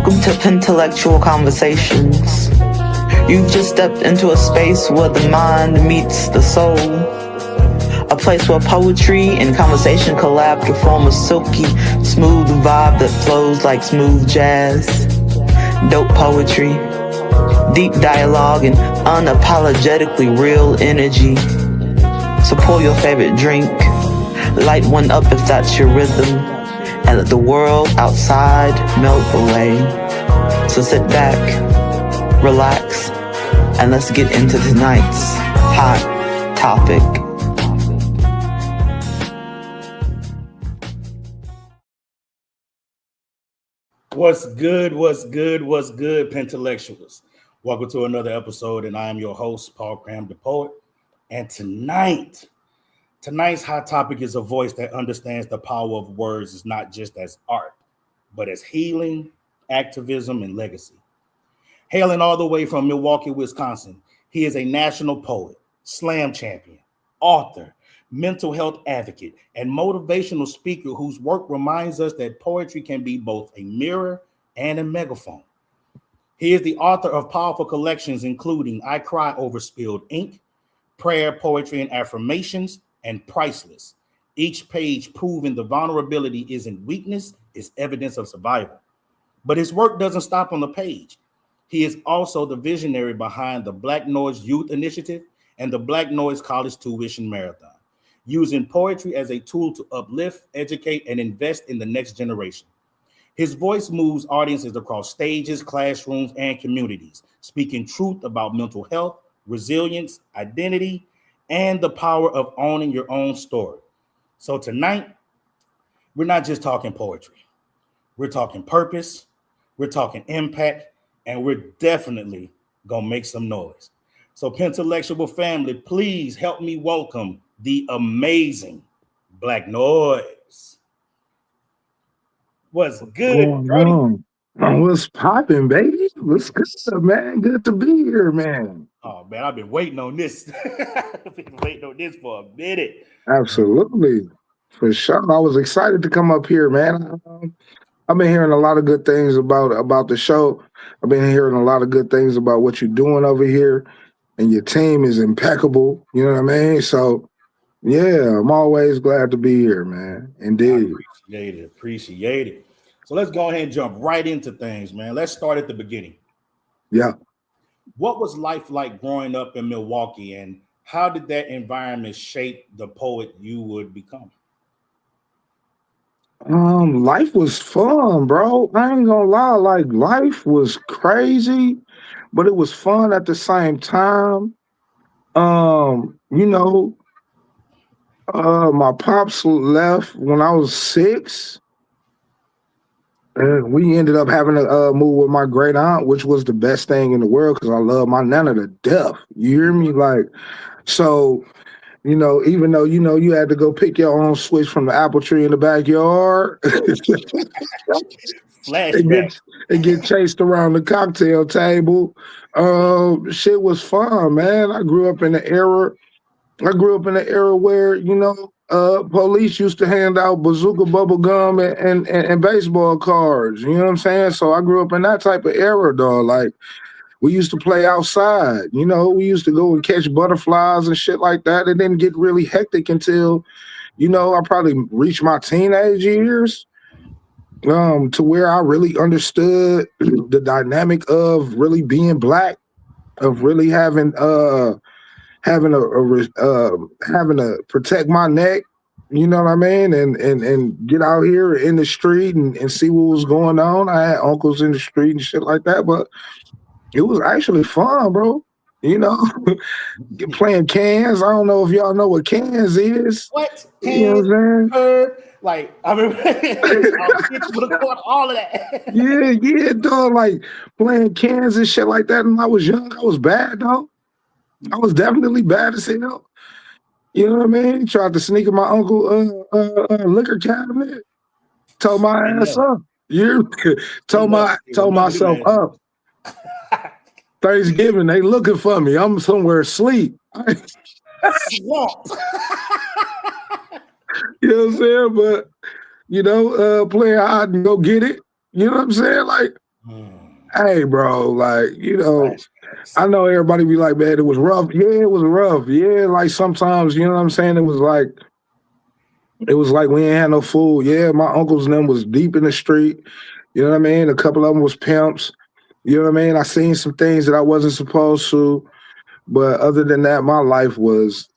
Welcome to Pentellectual Conversations. You've just stepped into a space where the mind meets the soul. A place where poetry and conversation collab to form a silky, smooth vibe that flows like smooth jazz. Dope poetry, deep dialogue, and unapologetically real energy. So pour your favorite drink, light one up if that's your rhythm, and let the world outside melt away. So sit back, relax, and let's get into tonight's hot topic. What's good, Pentellectuals? Welcome to another episode, and I am your host, Paul Cram the Poet. And tonight's hot topic is a voice that understands the power of words is not just as art, but as healing, activism, and legacy. Hailing all the way from Milwaukee, Wisconsin, he is a national poet, slam champion, author, mental health advocate, and motivational speaker whose work reminds us that poetry can be both a mirror and a megaphone. He is the author of powerful collections including I Cry Over Spilled Ink, Prayer, Poetry, and Affirmations, and Priceless. Each page proving the vulnerability isn't weakness, it's evidence of survival. But his work doesn't stop on the page. He is also the visionary behind the Black Noise Youth Initiative and the Black Noise College Tuition Marathon, using poetry as a tool to uplift, educate, and invest in the next generation. His voice moves audiences across stages, classrooms, and communities, speaking truth about mental health, resilience, identity, and the power of owning your own story. So tonight, we're not just talking poetry. We're talking purpose, we're talking impact, and we're definitely gonna make some noise. So Pentellectual family, please help me welcome the amazing Black Noise. What's good, Brody? What's popping, baby? What's good, man? Good to be here, man. Oh man, I've been waiting on this. For a minute. Absolutely, for sure. I was excited to come up here, man. I've been hearing a lot of good things about the show. I've been hearing a lot of good things about what you're doing over here, and your team is impeccable. You know what I mean? So, yeah, I'm always glad to be here, man. Indeed. Appreciate it. So let's go ahead and jump right into things, man. Let's start at the beginning. Yeah. What was life like growing up in Milwaukee, and how did that environment shape the poet you would become? Life was fun, bro. I ain't gonna lie, like life was crazy, but it was fun at the same time. My pops left when I was 6. And we ended up having to move with my great aunt, which was the best thing in the world because I love my nana to death. You hear me? Like, so, even though, you had to go pick your own switch from the apple tree in the backyard and get chased around the cocktail table. Shit was fun, man. I grew up in the era where, police used to hand out bazooka bubble gum and baseball cards. You know what I'm saying? So I grew up in that type of era, dog. Like, we used to play outside. We used to go and catch butterflies and shit like that. It didn't get really hectic until, I probably reached my teenage years, to where I really understood the dynamic of really being Black, of really having to protect my neck, you know what I mean, and get out here in the street and see what was going on. I had uncles in the street and shit like that, but it was actually fun, bro. Playing cans. I don't know if y'all know what cans is. What? You know what I'm saying? Like, I mean, all of that. Yeah, dog. Like playing cans and shit like that. And I was young. I was bad, dog. I was definitely bad as hell. You know what I mean? Tried to sneak in my uncle liquor cabinet. Told my ass up. Told myself up. Thanksgiving, they looking for me. I'm somewhere asleep. Swamped. You know what I'm saying? But, playing hide and go get it. You know what I'm saying? Like, Hey, bro, like, Flashbacks. I know everybody be like, man, it was rough. Yeah, it was rough. Yeah, like sometimes, you know what I'm saying? It was like we ain't had no food. Yeah, my uncles and them was deep in the street. You know what I mean? A couple of them was pimps. You know what I mean? I seen some things that I wasn't supposed to. But other than that, my life was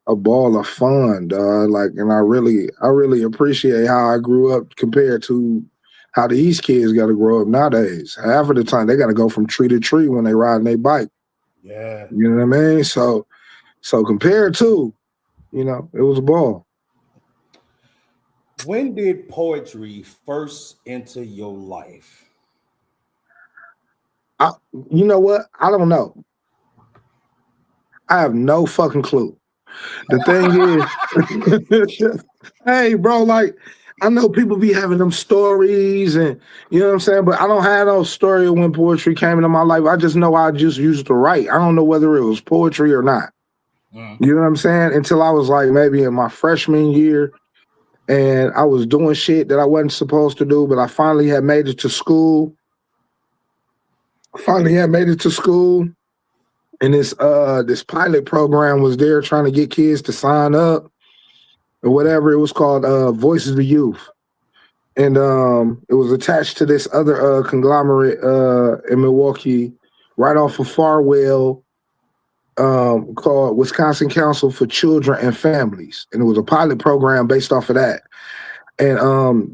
a ball of fun, dog. Like, and I really appreciate how I grew up compared to how these kids got to grow up nowadays. Half of the time, they got to go from tree to tree when they riding their bike. Yeah. You know what I mean? So compared to, it was a ball. When did poetry first enter your life? You know what? I don't know. I have no fucking clue. The thing is, hey, bro, like, I know people be having them stories and, you know what I'm saying? But I don't have no story of when poetry came into my life. I just know I just used to write. I don't know whether it was poetry or not. You know what I'm saying? Until I was like maybe in my freshman year and I was doing shit that I wasn't supposed to do, but I finally had made it to school. And this pilot program was there trying to get kids to sign up or whatever. It was called Voices of Youth. And it was attached to this other conglomerate in Milwaukee, right off of Farwell, called Wisconsin Council for Children and Families. And it was a pilot program based off of that. And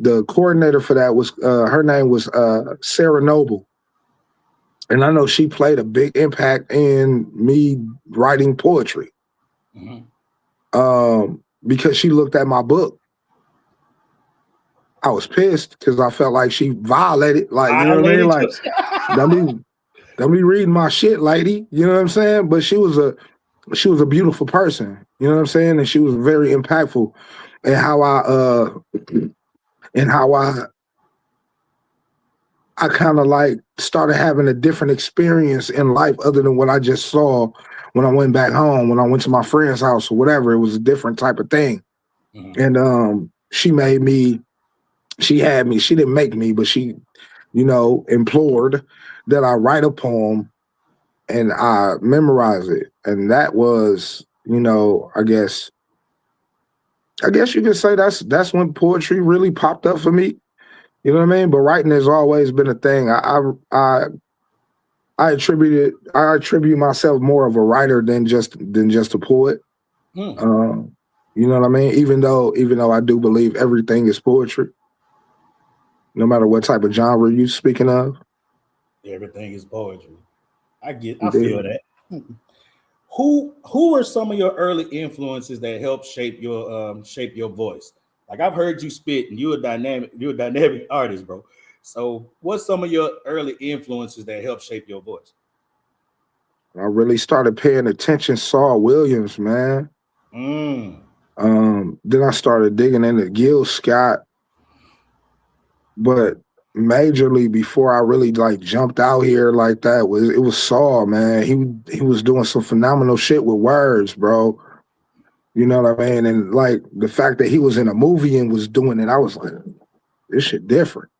the coordinator for that was her name was Sarah Noble. And I know she played a big impact in me writing poetry. Because she looked at my book. I was pissed because I felt like she violated, like, you know what I mean? Like, don't be reading my shit, lady. You know what I'm saying? But she was a beautiful person. You know what I'm saying? And she was very impactful in how I kind of like started having a different experience in life other than what I just saw when I went back home, when I went to my friend's house or whatever. It was a different type of thing. And she made me, she didn't make me, but she, implored that I write a poem and I memorize it. And that was, I guess you could say that's when poetry really popped up for me. You know what I mean? But writing has always been a thing. I attribute myself more of a writer than just a poet. You know what I mean? Even though I do believe everything is poetry, no matter what type of genre you're speaking of. Everything is poetry. I feel that. Who were some of your early influences that helped shape your voice? Like, I've heard you spit, and you're a dynamic artist, bro. So, what's some of your early influences that helped shape your voice? I really started paying attention. Saul Williams, man. Then I started digging into Gil Scott, but majorly before I really like jumped out here like that was Saul, man. He was doing some phenomenal shit with words, bro. You know what I mean? And like the fact that he was in a movie and was doing it, I was like, this shit different.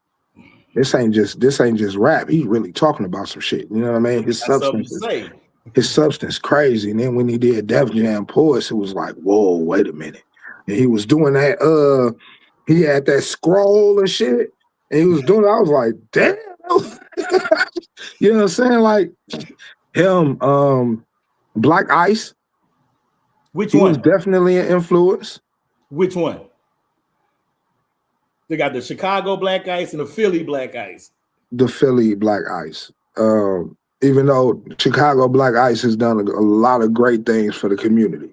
This ain't just rap. He's really talking about some shit. You know what I mean? His substance crazy. And then when he did Def Jam Poets, it was like, whoa, wait a minute. And he was doing that, he had that scroll and shit. And he was doing it. I was like, damn. You know what I'm saying? Like him, Black Ice. Which he one? Was definitely an influence. Which one? They got the Chicago Black Ice and the Philly Black Ice. The Philly Black Ice. Even though Chicago Black Ice has done a lot of great things for the community.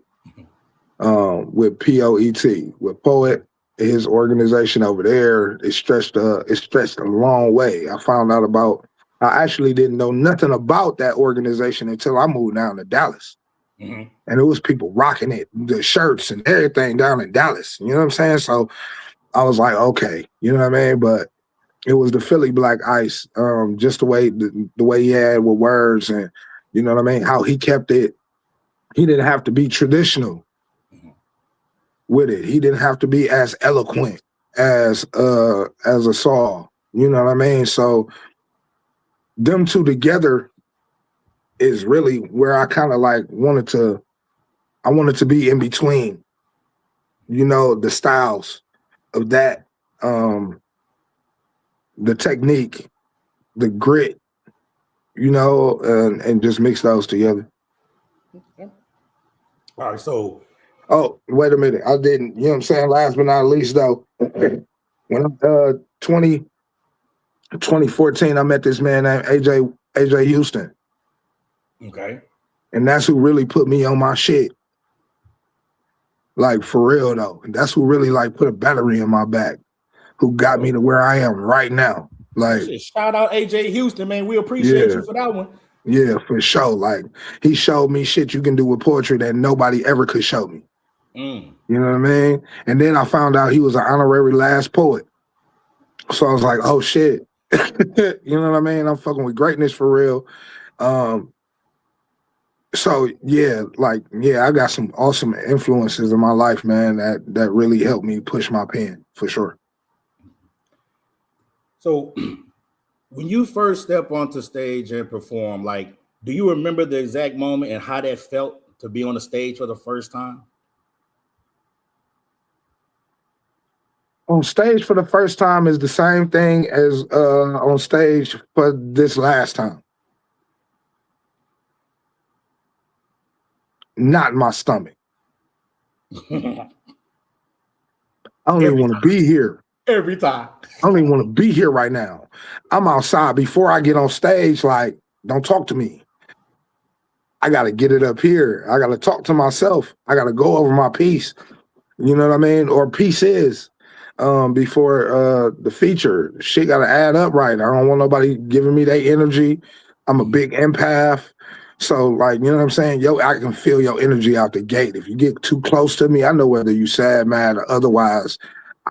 With POET, with Poet, his organization over there, it stretched a long way. I actually didn't know nothing about that organization until I moved down to Dallas. And it was people rocking it, the shirts and everything down in Dallas. You know what I'm saying? So I was like, okay, you know what I mean? But it was the Philly Black Ice, just the way he had with words and, you know what I mean? How he kept it. He didn't have to be traditional with it. He didn't have to be as eloquent as a Saul. You know what I mean? So them two together is really where I kind of like wanted to be in between, you know, the styles of that, the technique, the grit, you know, and just mix those together. All right, so oh, wait a minute. I didn't, you know what I'm saying? Last but not least though, when I 2014, I met this man named AJ Houston. Okay. And that's who really put me on my shit. Like for real though. And that's who really like put a battery in my back, who got me to where I am right now. Like shout out AJ Houston, man. We appreciate you for that one. Yeah, for sure. Like he showed me shit you can do with poetry that nobody ever could show me. You know what I mean? And then I found out he was an honorary last poet. So I was like, oh shit. You know what I mean? I'm fucking with greatness for real. So yeah, I got some awesome influences in my life, man, that really helped me push my pen for sure. So when you first step onto stage and perform, like, do you remember the exact moment and how that felt to be on the stage for the first time? On stage for the first time is the same thing as on stage for this last time. Not in my stomach. I don't even want to be here. Every time. I don't even want to be here right now. I'm outside before I get on stage. Like, don't talk to me. I got to get it up here. I got to talk to myself. I got to go over my piece. You know what I mean? Or pieces before the feature. Shit got to add up right. I don't want nobody giving me their energy. I'm a big empath. So, like, you know what I'm saying? Yo, I can feel your energy out the gate. If you get too close to me, I know whether you sad, mad, or otherwise.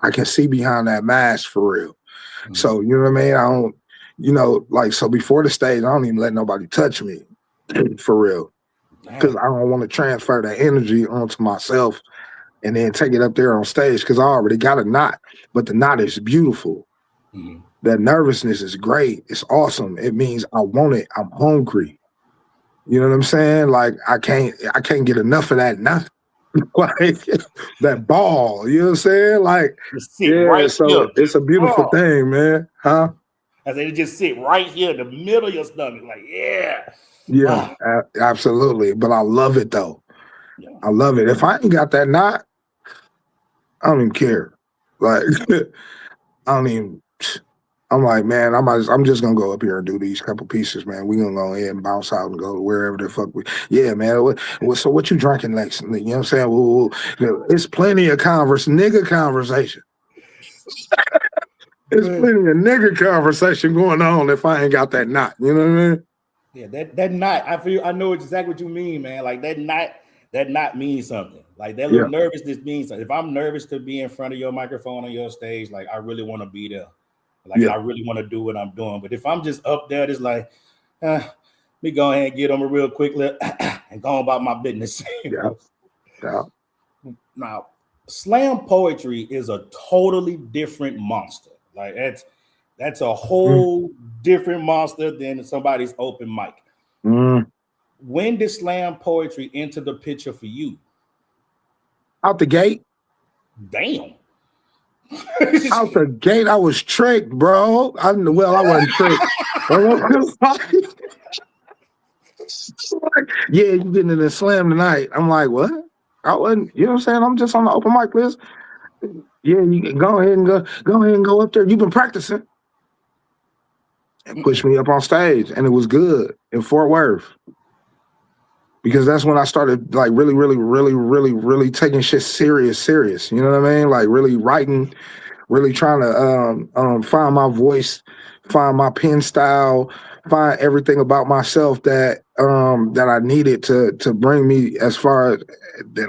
I can see behind that mask for real. So, you know what I mean? I don't, you know, like, so before the stage, I don't even let nobody touch me for real. Because I don't want to transfer that energy onto myself and then take it up there on stage because I already got a knot. But the knot is beautiful. That nervousness is great. It's awesome. It means I want it. I'm hungry. You know what I'm saying? Like, I can't get enough of that knot. Like that ball, you know what I'm saying? Like, right so here. it's a beautiful thing, man. Huh? I said, it just sit right here in the middle of your stomach. Like, absolutely. But I love it though. I love it. If I ain't got that knot, I don't even care. Like, I don't even. I'm like, man, I'm just gonna go up here and do these couple pieces, man. We gonna go ahead and bounce out and go to wherever the fuck we. Yeah, man. So what you drinking next? You know what I'm saying? It's plenty of nigga conversation. There's plenty of nigga conversation going on if I ain't got that knot. You know what I mean? Yeah, that knot. I know exactly what you mean, man. Like that knot means something. Like that little nervousness means something. If I'm nervous to be in front of your microphone on your stage, like I really want to be there. Like I really want to do what I'm doing. But if I'm just up there, it's like, me go ahead and get them a real quick lip and go on about my business. Now, slam poetry is a totally different monster. Like that's a whole different monster than somebody's open mic. When did slam poetry enter the picture for you? Out the gate. Damn. Out the gate, I was tricked, bro. I wasn't tricked. Yeah, you getting in the slam tonight. I'm like, what? I wasn't, you know what I'm saying? I'm just on the open mic list. Yeah, you can go ahead and go up there. You've been practicing. And push me up on stage. And it was good in Fort Worth. Because that's when I started like really taking shit serious. You know what I mean? Like really writing, really trying to find my voice, find my pen style, find everything about myself that I needed to bring me as far as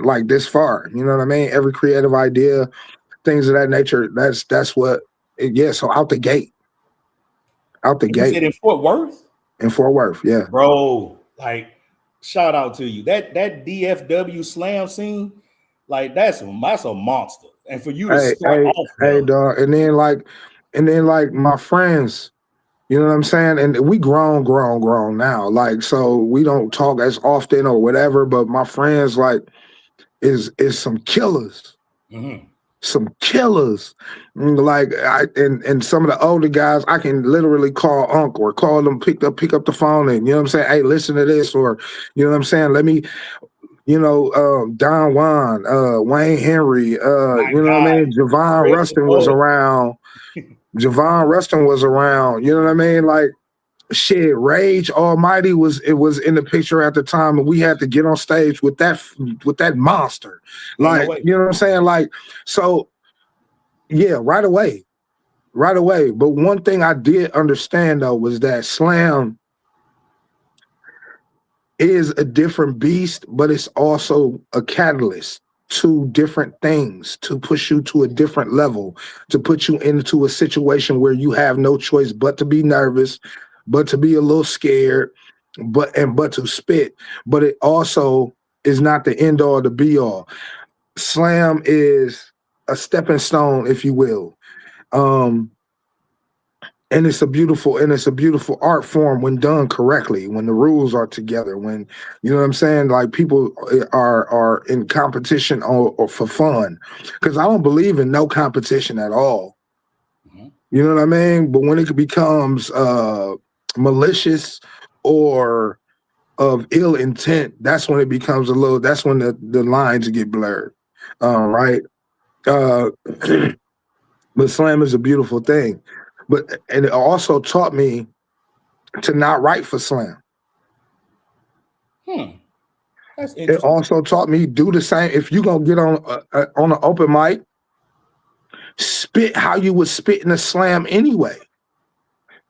like this far. You know what I mean? Every creative idea, things of that nature. That's what. So out the gate. Out the gate. You said in Fort Worth? In Fort Worth, yeah. Bro, like. Shout out to you. That DFW slam scene, like that's a monster. And for you to start off, dog. And then like my friends You know what I'm saying? And we grown now. Like, so we don't talk as often or whatever, but my friends like is some killers. Mm-hmm. Some killers. Like and some of the older guys, I can literally call Unc or call them, pick up the phone and you know what I'm saying? Hey, listen to this, or you know what I'm saying? Let me, Don Juan, Wayne Henry, you know what I mean? Javon Reggie Rustin was Bush. around. You know what I mean? Like shit, Rage Almighty was in the picture at the time, and we had to get on stage with that monster. Ain't no Like, way. you know what I'm saying? Like, so yeah, right away. But one thing I did understand though was that slam is a different beast, but it's also a catalyst to different things, to push you to a different level, to put you into a situation where you have no choice but to be nervous, but to be a little scared, but to spit. But it also is not the end all, the be all. Slam is a stepping stone, if you will. And it's a beautiful art form when done correctly, when the rules are together, when you know what I'm saying, like people are in competition or for fun, because I don't believe in no competition at all. Mm-hmm. You know what I mean? But when it becomes malicious or of ill intent, that's when it becomes that's when the lines get blurred. Right. But slam is a beautiful thing. And it also taught me to not write for slam. That's It interesting. also taught me do the same. If you're gonna get on an open mic, spit how you would spit in a slam anyway.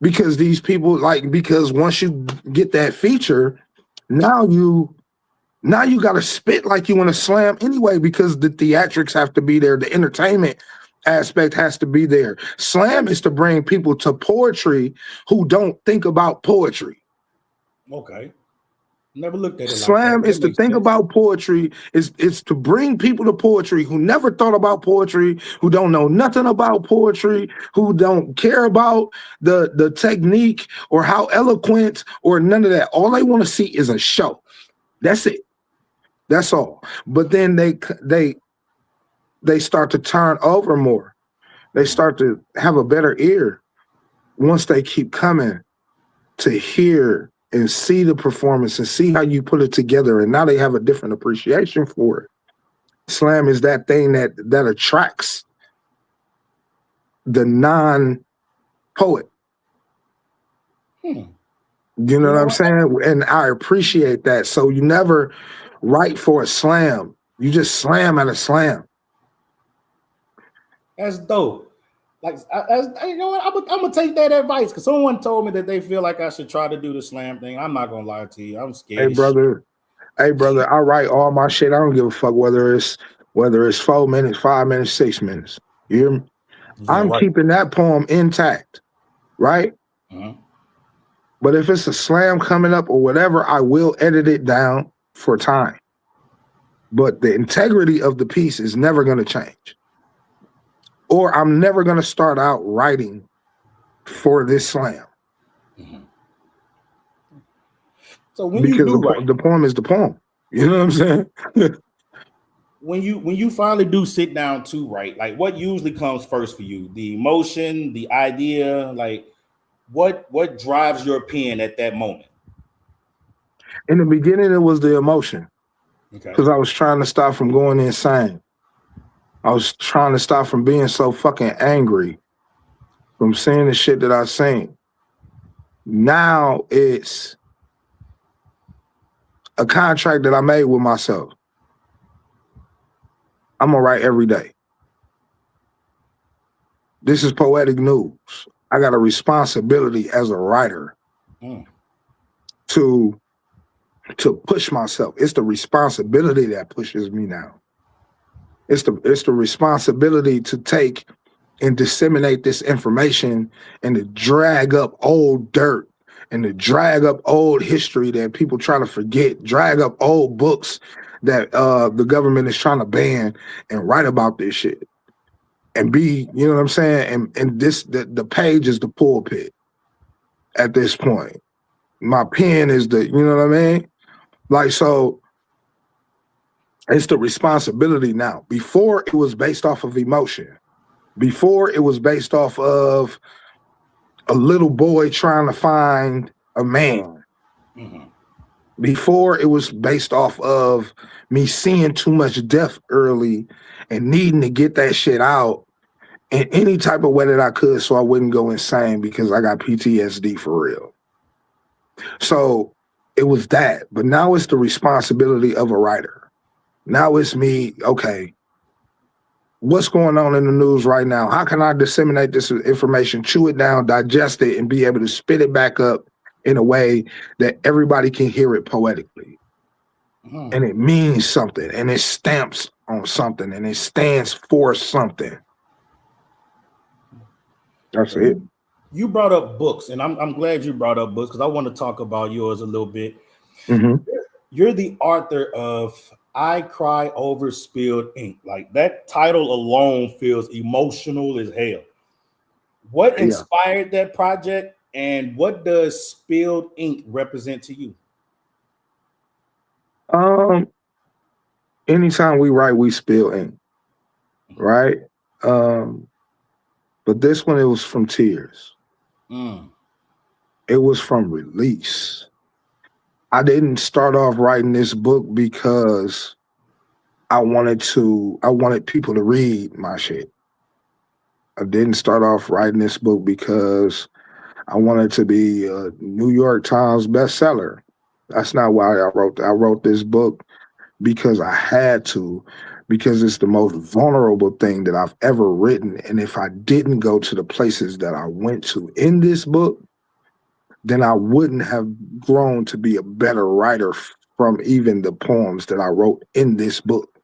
Because these people because once you get that feature, now you got to spit like you in a slam anyway, because the theatrics have to be there, the entertainment aspect has to be there. Slam is to bring people to poetry who don't think about poetry. Okay. Never looked at it like Slam that. is to think about poetry, is to bring people to poetry who never thought about poetry, who don't know nothing about poetry, who don't care about the technique or how eloquent or none of that. All they want to see is a show. That's it. That's all. But then they start to turn over more. They start to have a better ear once they keep coming to hear and see the performance and see how you put it together. And now they have a different appreciation for it. Slam is that thing that attracts the non-poet. You know what I'm saying? And I appreciate that. So you never write for a slam. You just slam at a slam. That's dope. Like, you know what? I'm gonna take that advice, because someone told me that they feel like I should try to do the slam thing. I'm not gonna lie to you. I'm scared. Hey brother, I write all my shit. I don't give a fuck whether it's 4 minutes, 5 minutes, 6 minutes. You hear me? Yeah, I'm keeping that poem intact, right? Mm-hmm. But if it's a slam coming up or whatever, I will edit it down for time. But the integrity of the piece is never going to change. Or I'm never going to start out writing for this slam. Mm-hmm. So when because you do the poem is the poem. You know what I'm saying? When you finally do sit down to write, like what usually comes first for you? The emotion, the idea, like what drives your pen at that moment? In the beginning, it was the emotion. Okay. Because I was trying to stop from going insane. I was trying to stop from being so fucking angry from seeing the shit that I've seen. Now it's a contract that I made with myself. I'm gonna write every day. This is poetic news. I got a responsibility as a writer to push myself. It's the responsibility that pushes me now. It's the responsibility to take and disseminate this information and to drag up old dirt and to drag up old history that people try to forget, drag up old books that the government is trying to ban, and write about this shit. And be, you know what I'm saying? And this the page is the pulpit. at this point. My pen is the, you know what I mean? Like, so it's the responsibility now. Before it was based off of emotion. Before it was based off of a little boy trying to find a man. Mm-hmm. Before it was based off of me seeing too much death early and needing to get that shit out in any type of way that I could so I wouldn't go insane because I got PTSD for real. So it was that. But now it's the responsibility of a writer. Now it's me, okay, what's going on in the news right now? How can I disseminate this information, chew it down, digest it, and be able to spit it back up in a way that everybody can hear it poetically? Mm-hmm. And it means something, and it stamps on something, and it stands for something. That's it. You brought up books, and I'm glad you brought up books because I want to talk about yours a little bit. Mm-hmm. You're the author of I Cry Over Spilled Ink. Like, that title alone feels emotional as hell. What inspired that project, and what does spilled ink represent to you? Anytime we write, we spill ink, right? But this one, it was from tears. It was from release. I didn't start off writing this book because I wanted people to read my shit. I didn't start off writing this book because I wanted to be a New York Times bestseller. That's not why I wrote this book because I had to, because it's the most vulnerable thing that I've ever written. And if I didn't go to the places that I went to in this book, then I wouldn't have grown to be a better writer from even the poems that I wrote in this book.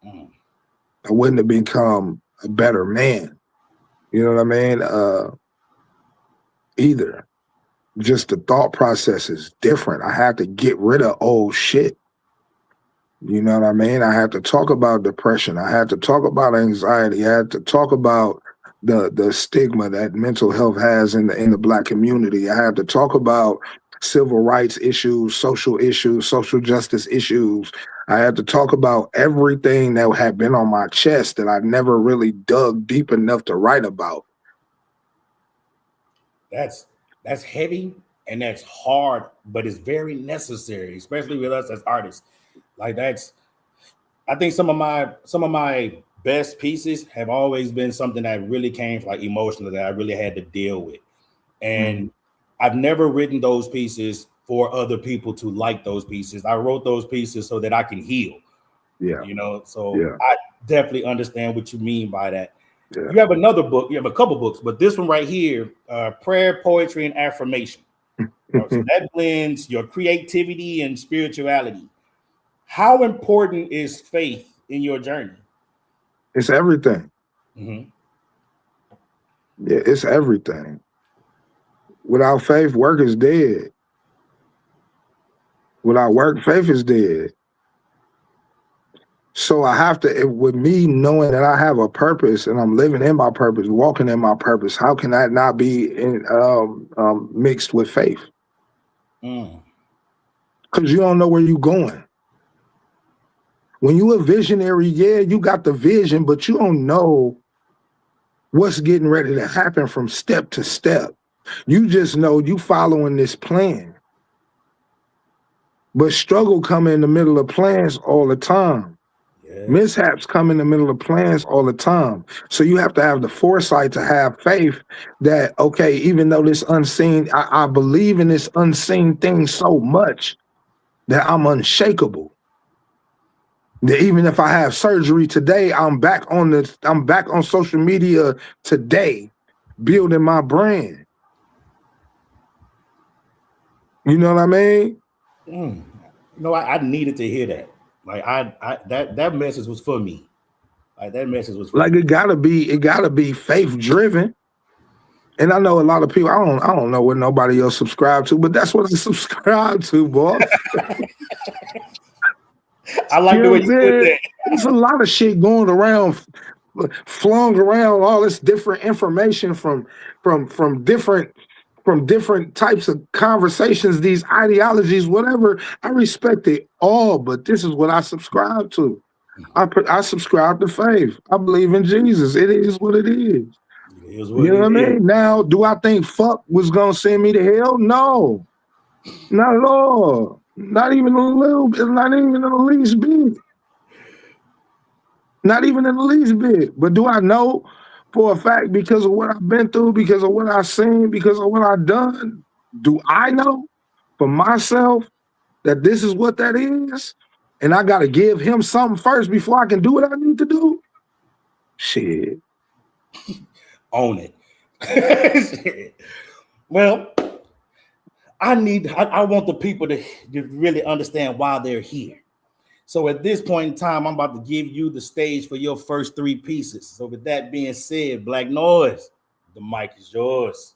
I wouldn't have become a better man. You know what I mean? Either. Just the thought process is different. I had to get rid of old shit. You know what I mean? I had to talk about depression. I had to talk about anxiety. I had to talk about the stigma that mental health has in the Black community. I had to talk about civil rights issues, social justice issues. I had to talk about everything that had been on my chest that I never really dug deep enough to write about. That's heavy and that's hard, but it's very necessary, especially with us as artists. Like, I think some of my best pieces have always been something that really came from, like, emotionally, that I really had to deal with. And I've never written those pieces for other people to like those pieces. I wrote those pieces so that I can heal. Yeah. You know, so I definitely understand what you mean by that. Yeah. You have another book, you have a couple books, but this one right here, Prayer, Poetry, and Affirmation. So that blends your creativity and spirituality. How important is faith in your journey? It's everything. Mm-hmm. Yeah, it's everything. Without faith, work is dead. Without work, faith is dead. So I have to, with me knowing that I have a purpose and I'm living in my purpose, walking in my purpose, how can that not be mixed with faith? Because you don't know where you're going. When you a visionary, yeah, you got the vision, but you don't know what's getting ready to happen from step to step. You just know you following this plan. But struggle come in the middle of plans all the time. Yes. Mishaps come in the middle of plans all the time. So you have to have the foresight to have faith that, okay, even though this unseen, I believe in this unseen thing so much that I'm unshakable. That even if I have surgery today, I'm back on social media today, building my brand. You know what I mean? You know, I needed to hear that. Like, that message was for me. Like, that message was for like me. it gotta be faith driven. And I know a lot of people, I don't know what nobody else subscribe to, but that's what I subscribe to, boy. I like the way you put that. There's a lot of shit going around, flung around, all this different information from different from different types of conversations, these ideologies, whatever. I respect it all, but this is what I subscribe to. I subscribe to faith. I believe in Jesus. It is what it is. It is You what know what I it is. mean? Now, do I think fuck was gonna send me to hell? No, not at all. Not even a little bit. Not even in the least bit. Not even in the least bit. But do I know for a fact because of what I've been through, because of what I've seen, because of what I've done? Do I know for myself that this is what that is? And I got to give him something first before I can do what I need to do? Shit. Own it. Well, I want the people to really understand why they're here. So at this point in time, I'm about to give you the stage for your first three pieces. So with that being said, Black Noise, the mic is yours.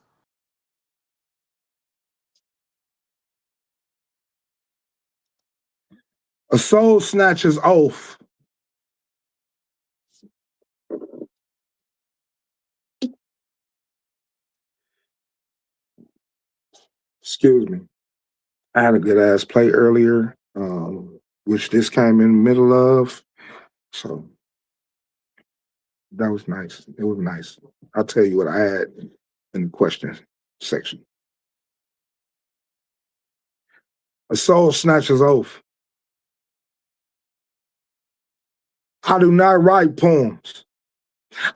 A soul snatcher's oath. Excuse me. I had a good ass play earlier, which this came in the middle of. So that was nice. It was nice. I'll tell you what I had in the question section. A soul snatcher's oath. I do not write poems.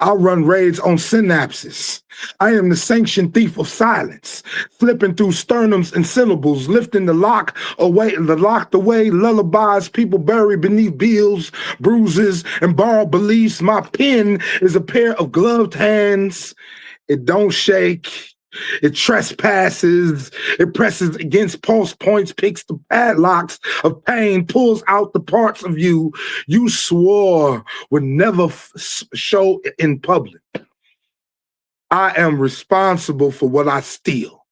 I'll run raids on synapses. I am the sanctioned thief of silence, flipping through sternums and syllables, lifting the locked away lullabies people bury beneath bills, bruises, and borrowed beliefs. My pen is a pair of gloved hands. It don't shake. It trespasses, it presses against pulse points, picks the padlocks of pain, pulls out the parts of you you swore would never show in public. I am responsible for what I steal.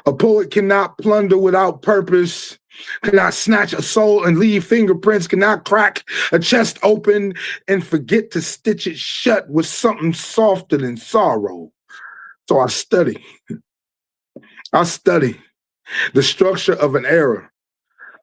A poet cannot plunder without purpose, cannot snatch a soul and leave fingerprints, cannot crack a chest open and forget to stitch it shut with something softer than sorrow. So I study the structure of an era.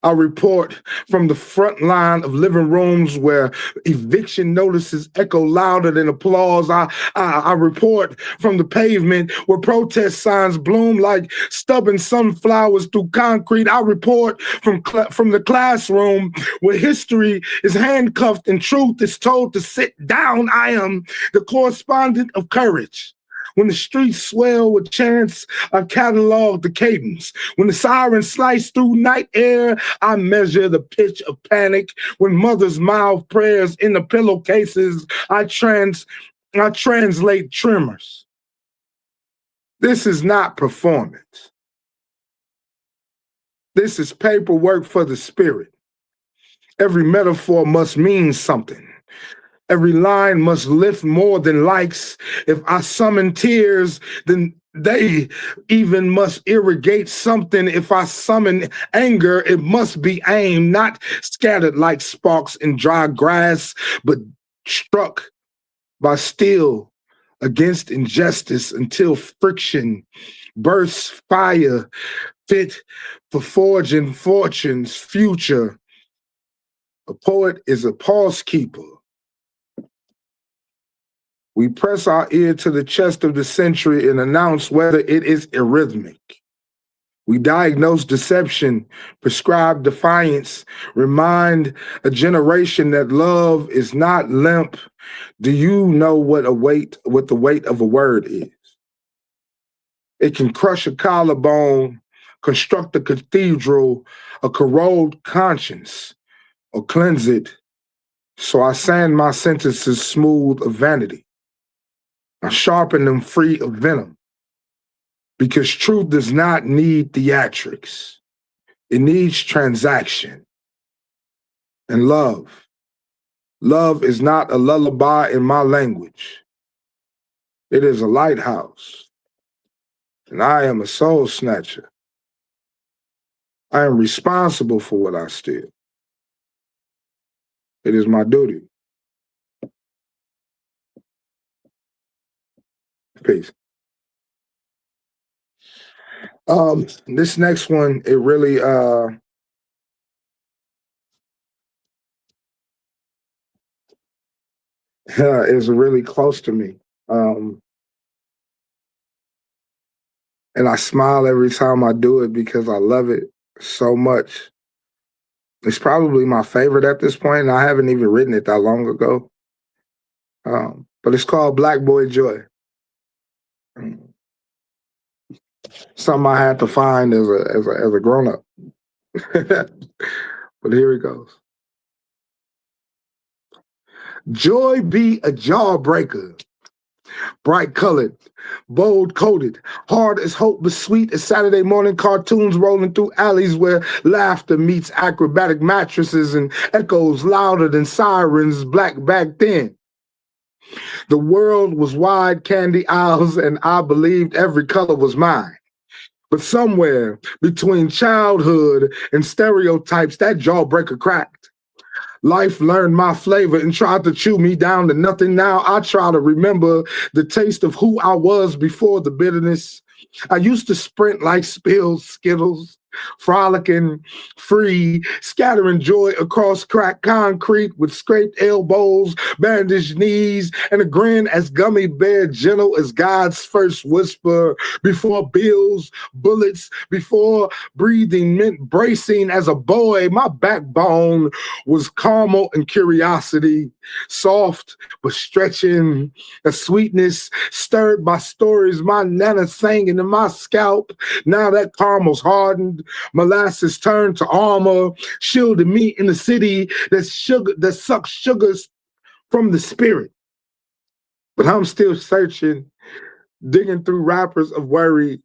I report from the front line of living rooms where eviction notices echo louder than applause. I report from the pavement where protest signs bloom like stubborn sunflowers through concrete. I report from the classroom where history is handcuffed and truth is told to sit down. I am the correspondent of courage. When the streets swell with chants, I catalog the cadence. When the sirens slice through night air, I measure the pitch of panic. When mothers mouth prayers in the pillowcases, I translate tremors. This is not performance. This is paperwork for the spirit. Every metaphor must mean something. Every line must lift more than likes. If I summon tears, then they even must irrigate something. If I summon anger, it must be aimed, not scattered like sparks in dry grass, but struck by steel against injustice until friction bursts fire fit for forging fortune's future. A poet is a pulse keeper. We press our ear to the chest of the century and announce whether it is arrhythmic. We diagnose deception, prescribe defiance, remind a generation that love is not limp. Do you know what the weight of a word is? It can crush a collarbone, construct a cathedral, or corrode conscience, or cleanse it. So I sand my sentences smooth of vanity. I sharpen them free of venom. Because truth does not need theatrics. It needs transaction. And love. Love is not a lullaby in my language. It is a lighthouse. And I am a soul snatcher. I am responsible for what I steal. It is my duty. Peace. This next one, it really is really close to me. And I smile every time I do it because I love it so much. It's probably my favorite at this point, and I haven't even written it that long ago. But it's called Black Boy Joy. Something I had to find as a grown up. But here it goes. Joy be a jawbreaker, bright colored, bold coated, hard as hope but sweet as Saturday morning cartoons rolling through alleys where laughter meets acrobatic mattresses and echoes louder than sirens black back then. The world was wide candy aisles and I believed every color was mine. But somewhere between childhood and stereotypes, that jawbreaker cracked. Life learned my flavor and tried to chew me down to nothing. Now I try to remember the taste of who I was before the bitterness. I used to sprint like spilled Skittles, frolicking, free, scattering joy across cracked concrete with scraped elbows, bandaged knees, and a grin as gummy bear gentle as God's first whisper before bills, bullets, before breathing meant bracing as a boy. My backbone was caramel and curiosity, soft but stretching, a sweetness stirred by stories my nana sang into my scalp. Now that caramel's hardened, molasses turned to armor, shielded me in the city that sucks sugars from the spirit. But I'm still searching, digging through wrappers of worry,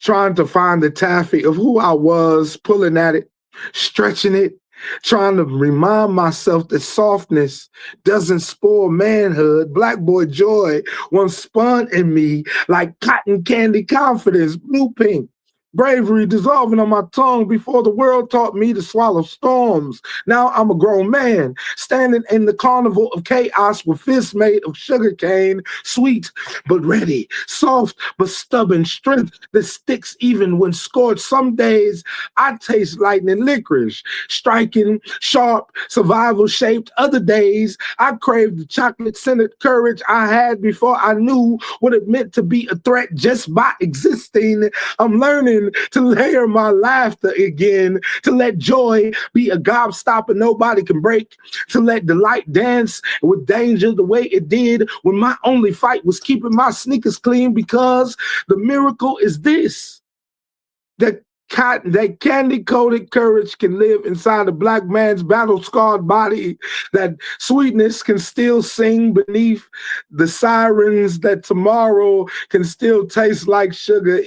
trying to find the taffy of who I was, pulling at it, stretching it, trying to remind myself that softness doesn't spoil manhood. Black boy joy once spun in me like cotton candy confidence, blue pink. Bravery dissolving on my tongue before the world taught me to swallow storms. Now I'm a grown man, standing in the carnival of chaos with fists made of sugarcane, sweet but ready, soft but stubborn, strength that sticks even when scorched. Some days I taste lightning licorice, striking, sharp, survival-shaped. Other days I crave the chocolate-scented courage I had before I knew what it meant to be a threat just by existing. I'm learning to layer my laughter again, to let joy be a gobstopper nobody can break, to let delight dance with danger the way it did when my only fight was keeping my sneakers clean, because the miracle is this: that candy-coated courage can live inside a black man's battle-scarred body, that sweetness can still sing beneath the sirens, that tomorrow can still taste like sugar,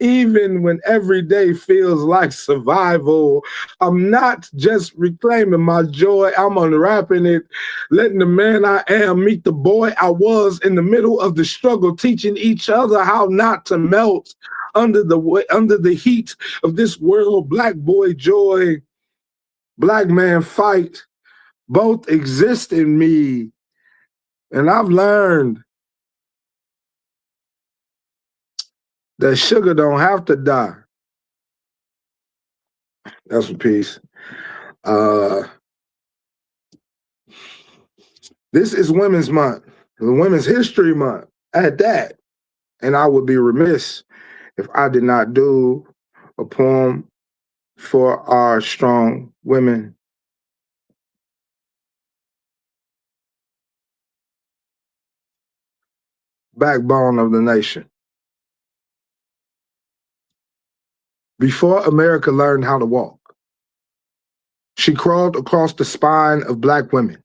even when every day feels like survival. I'm not just reclaiming my joy, I'm unwrapping it, letting the man I am meet the boy I was in the middle of the struggle, teaching each other how not to melt under the heat of this world. Black boy joy, black man fight, both exist in me. And I've learned that sugar don't have to die. That's a piece. This is Women's Month, Women's History Month at that. And I would be remiss if I did not do a poem for our strong women. Backbone of the nation. Before America learned how to walk, she crawled across the spine of black women.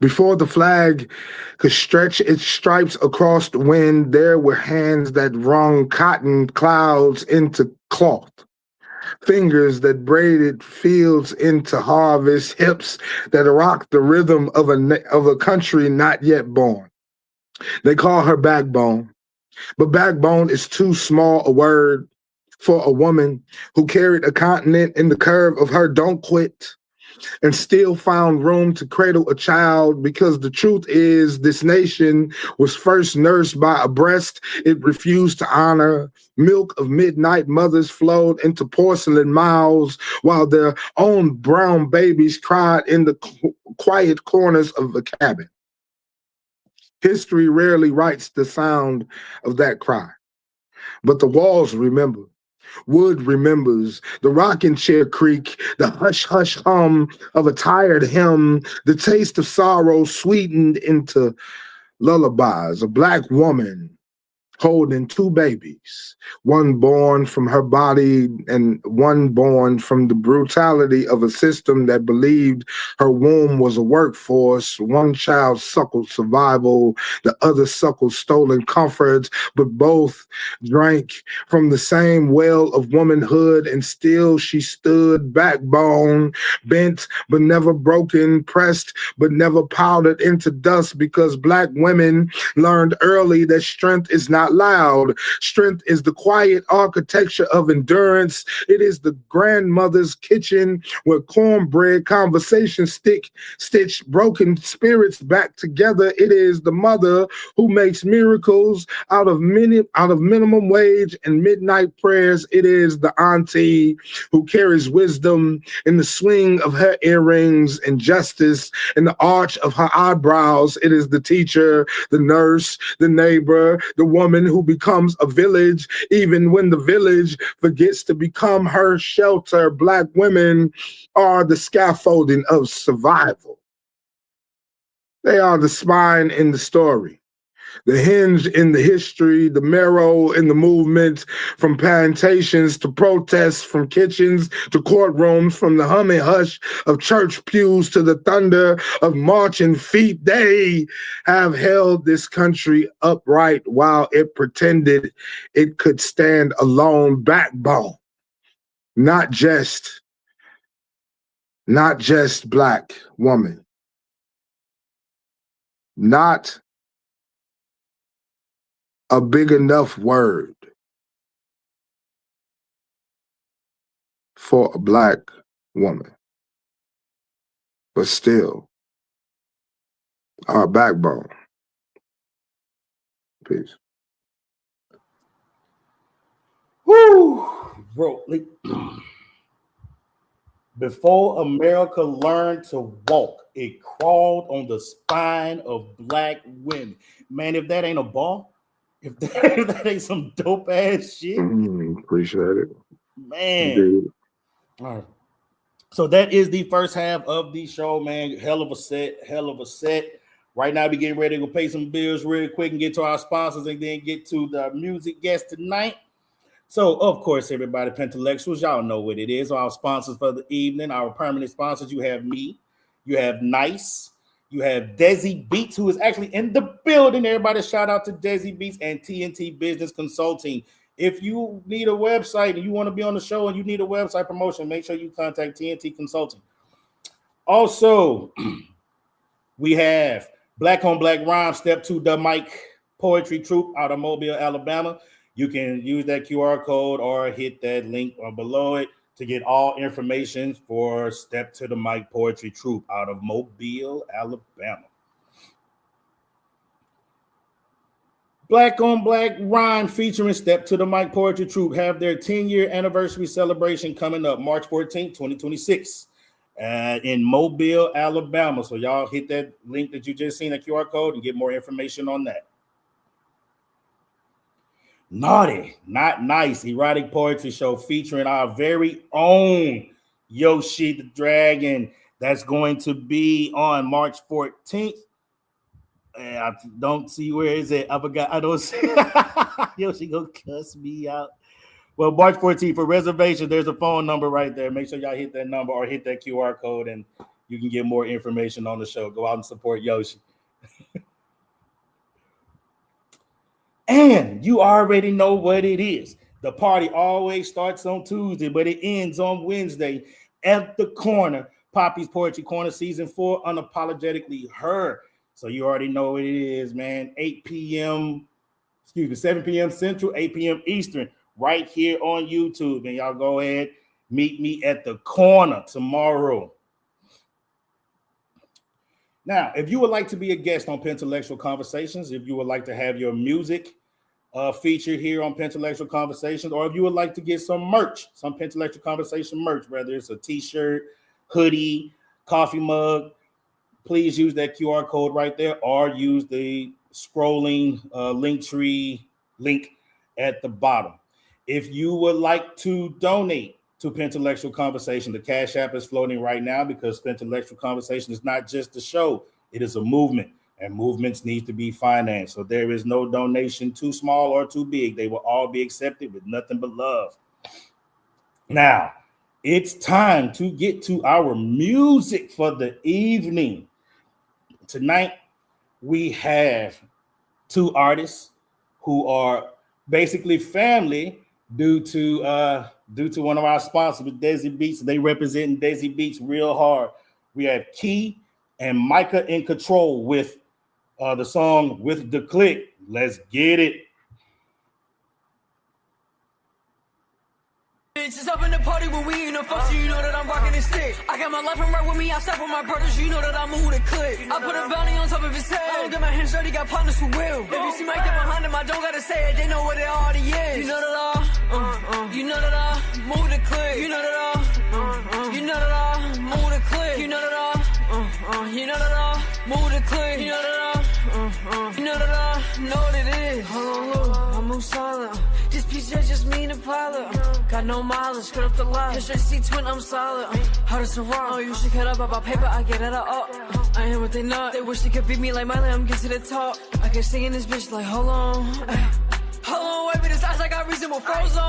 Before the flag could stretch its stripes across the wind, there were hands that wrung cotton clouds into cloth, fingers that braided fields into harvest, hips that rocked the rhythm of a country not yet born. They call her backbone, but backbone is too small a word for a woman who carried a continent in the curve of her don't quit. and still found room to cradle a child, because the truth is this nation was first nursed by a breast it refused to honor. Milk of midnight mothers flowed into porcelain mouths while their own brown babies cried in the quiet corners of the cabin. History rarely writes the sound of that cry, but the walls remember. Wood remembers the rocking chair creak, the hush hush hum of a tired hymn, the taste of sorrow sweetened into lullabies. A black woman holding two babies, one born from her body and one born from the brutality of a system that believed her womb was a workforce. One child suckled survival, the other suckled stolen comforts, but both drank from the same well of womanhood, and still she stood, backbone, bent but never broken, pressed but never powdered into dust, because black women learned early that strength is not loud. Strength is the quiet architecture of endurance. It is the grandmother's kitchen where cornbread conversations stitch broken spirits back together. It is the mother who makes miracles out of minimum wage and midnight prayers. It is the auntie who carries wisdom in the swing of her earrings and justice in the arch of her eyebrows. It is the teacher, the nurse, the neighbor, the woman who becomes a village even when the village forgets to become her shelter. Black women are the scaffolding of survival. They are the spine in the story, the hinge in the history, the marrow in the movement, from plantations to protests, from kitchens to courtrooms, from the humming hush of church pews to the thunder of marching feet. They have held this country upright while it pretended it could stand alone. Backbone, not just black woman, not a big enough word for a black woman, but still our backbone. Peace. Woo! Bro, before America learned to walk, it crawled on the spine of black women. Man, if that ain't a ball, if that ain't some dope ass shit, Appreciate it. man. Indeed. All right. So that is the first half of the show, man. Hell of a set. Right now, we getting ready to go pay some bills real quick and get to our sponsors and then get to the music guest tonight. So, of course, everybody, Pentellectuals, y'all know what it is. Our sponsors for the evening, our permanent sponsors, you have me, you have Nice, you have Desi Beats, who is actually in the building. Everybody shout out to Desi Beats and TNT Business Consulting. If you need a website and you want to be on the show and you need a website promotion, make sure you contact TNT Consulting. Also, we have Black on Black Rhyme, Step 2, the Mic Poetry Troupe out of Mobile, Alabama. You can use that QR code or hit that link or below it to get all information for Step to the Mic Poetry Troupe out of Mobile, Alabama. Black on Black Rhyme featuring Step to the Mic Poetry Troupe have their 10-year anniversary celebration coming up March 14th, 2026 in Mobile, Alabama. So y'all hit that link that you just seen, that QR code, and get more information on that. Naughty, Not Nice erotic poetry show featuring our very own Yoshi the Dragon. That's going to be on March 14th. And I don't see where is it. I forgot. I don't see. Yoshi gonna cuss me out. Well, March 14th for reservation. There's a phone number right there. Make sure y'all hit that number or hit that QR code, and you can get more information on the show. Go out and support Yoshi. And you already know what it is. The party always starts on Tuesday, but it ends on Wednesday at the corner. Poppy's Poetry Corner Season 4, Unapologetically Her. So you already know what it is, man. 7 p.m. Central, 8 p.m. Eastern, right here on YouTube. And y'all go ahead, meet me at the corner tomorrow. Now, if you would like to be a guest on Pentellectual Conversations, if you would like to have your music featured here on Pentellectual Conversations, or if you would like to get some merch, some Pentellectual Conversation merch, whether it's a t-shirt, hoodie, coffee mug, please use that QR code right there, or use the scrolling Linktree link at the bottom. If you would like to donate to Pentellectual Conversation, the Cash App is floating right now, because Pentellectual Conversation is not just a show, it is a movement, and movements need to be financed. So there is no donation too small or too big. They will all be accepted with nothing but love. Now, it's time to get to our music for the evening. Tonight, we have two artists who are basically family due to one of our sponsors with Desi Beats. They representing Desi Beats real hard. We have Key and Micah in control with the song With the Click. Let's get it. Bitches up in the party when we in the fuck, so you know that I'm rocking the stick. I got my life and right with me, I step with my brothers, you know that I move the click. I put a bounty on top of his head, I don't get my hands dirty, got partners who will. If you see Mike get behind him, I don't gotta say it, they know what it already is. You know that you know that I move the click. You know that you know that I move the click. You know that you know that I move the click. You know that you know that I know what it is. Hold on, look, I move silent. This piece just me and the pilot. Got no mileage, cut up the line. HSC twin, I'm solid. Hard as a rock. You should cut up about paper, I get it up. I am what they not. They wish they could beat me like Miley, I'm getting to the top. I can sing in this bitch like, hold on. Hold on, wait, but this eyes, I got reasonable frozen.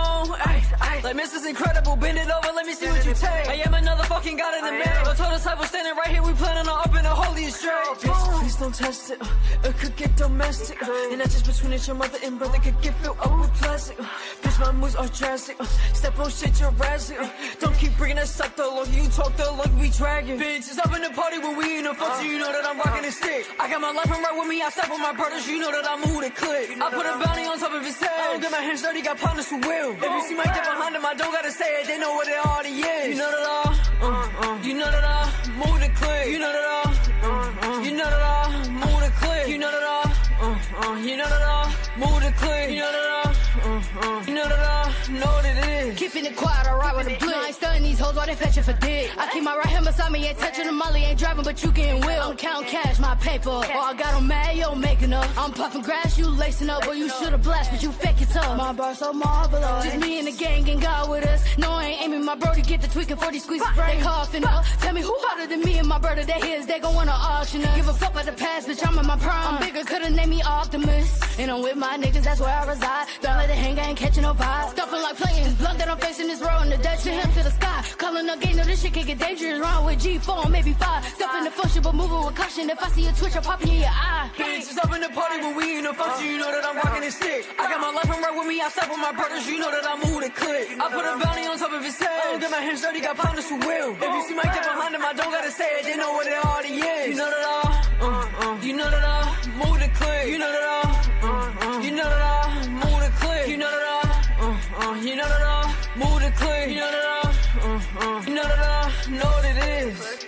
Like Mrs. Incredible, bend it over, let me see what you take. I am another fucking god in the middle. The total disciple standing right here, we planning on up in the holy straight. Please don't test it, it could get domestic. And that's just between your mother and brother, could get filled up with plastic. Bitch, my moves are drastic. Step on shit, you're razzing. Don't keep bringing us up the look, you talk the look, we dragging. Bitch, it's up in the party when we in the fuck, so you know that I'm rocking the stick. I got my life and right with me, I step with my brothers, you know that I move the click. I put a bounty on top of his head, I don't get my hands dirty, got partners who will. If you see my get behind him, I don't gotta say it, they know what it already is. You know that you know that I move the click. You know that you know that I move the click. You know that you know that I move the click. You know that you know that I know what it is. Keeping it quiet, I ride with a blick. I ain't stunning these hoes while they fetching for dick. I keep my right hand beside me, ain't touching the molly, ain't driving, but you getting will. I'm counting cash, my paper. Or I got them mad, yo, making up. I'm puffing grass, you lacing up, or you should've blast, but you fake it tough. My bar so marvelous. Just me and the gang and God with us. No, I ain't aiming my bro to get the tweaking for these squeezes. They coughing up. Tell me who harder than me and my brother, they his, they gon' wanna auction us. Give a fuck about the past, bitch, I'm in my prime. I'm bigger, could've named me Optimus. And I'm with my niggas, that's where I reside. Don't let it hang, I ain't catching no vibe. Stuffing like playing, this blunt that I'm facing this road and the Dutch to him to the sky. Calling up game, no, this shit can get dangerous. Round with G4, maybe 5. Step in the function, but moving with caution. If I see a twitch, I'll pop in your eye. Bitch, it's up in the party when we in the function, you know that I'm rocking the stick. I got my life and right with me, I step with my brothers, you know that I move the click. I put a bounty on top of his head, I don't get my hands dirty, got partners who will. If you see my get behind him, I don't gotta say it, they know what it already is. You know that you know that I move the click. You know that you know that I move the click. You know that you know that I move the click. You know that you know that I know what it is.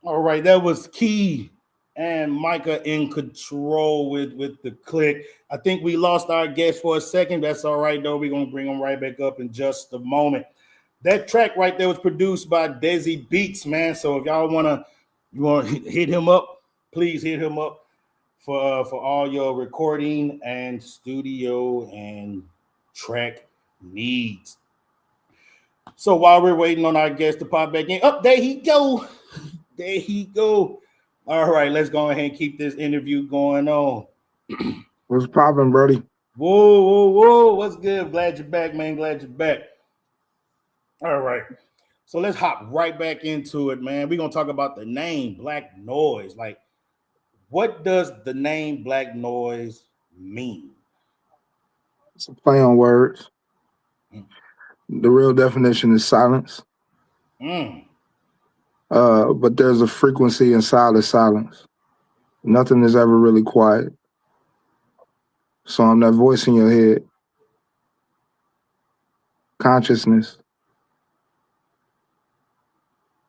All right, that was Key and Micah in control with the click. I think we lost our guest for a second. That's all right, though. We're going to bring him right back up in just a moment. That track right there was produced by Desi Beats, man. So if y'all want to hit him up, please hit him up for all your recording and studio and track needs. So while we're waiting on our guest to pop back in, there he go. There he go. All right, let's go ahead and keep this interview going on. What's poppin', Brody? Whoa. What's good? Glad you're back, man. Glad you're back. All right. So let's hop right back into it, man. We're going to talk about the name Black Noise. Like, what does the name Black Noise mean? It's a play on words. The real definition is silence. But there's a frequency inside of silence. Nothing is ever really quiet. So I'm that voice in your head, consciousness.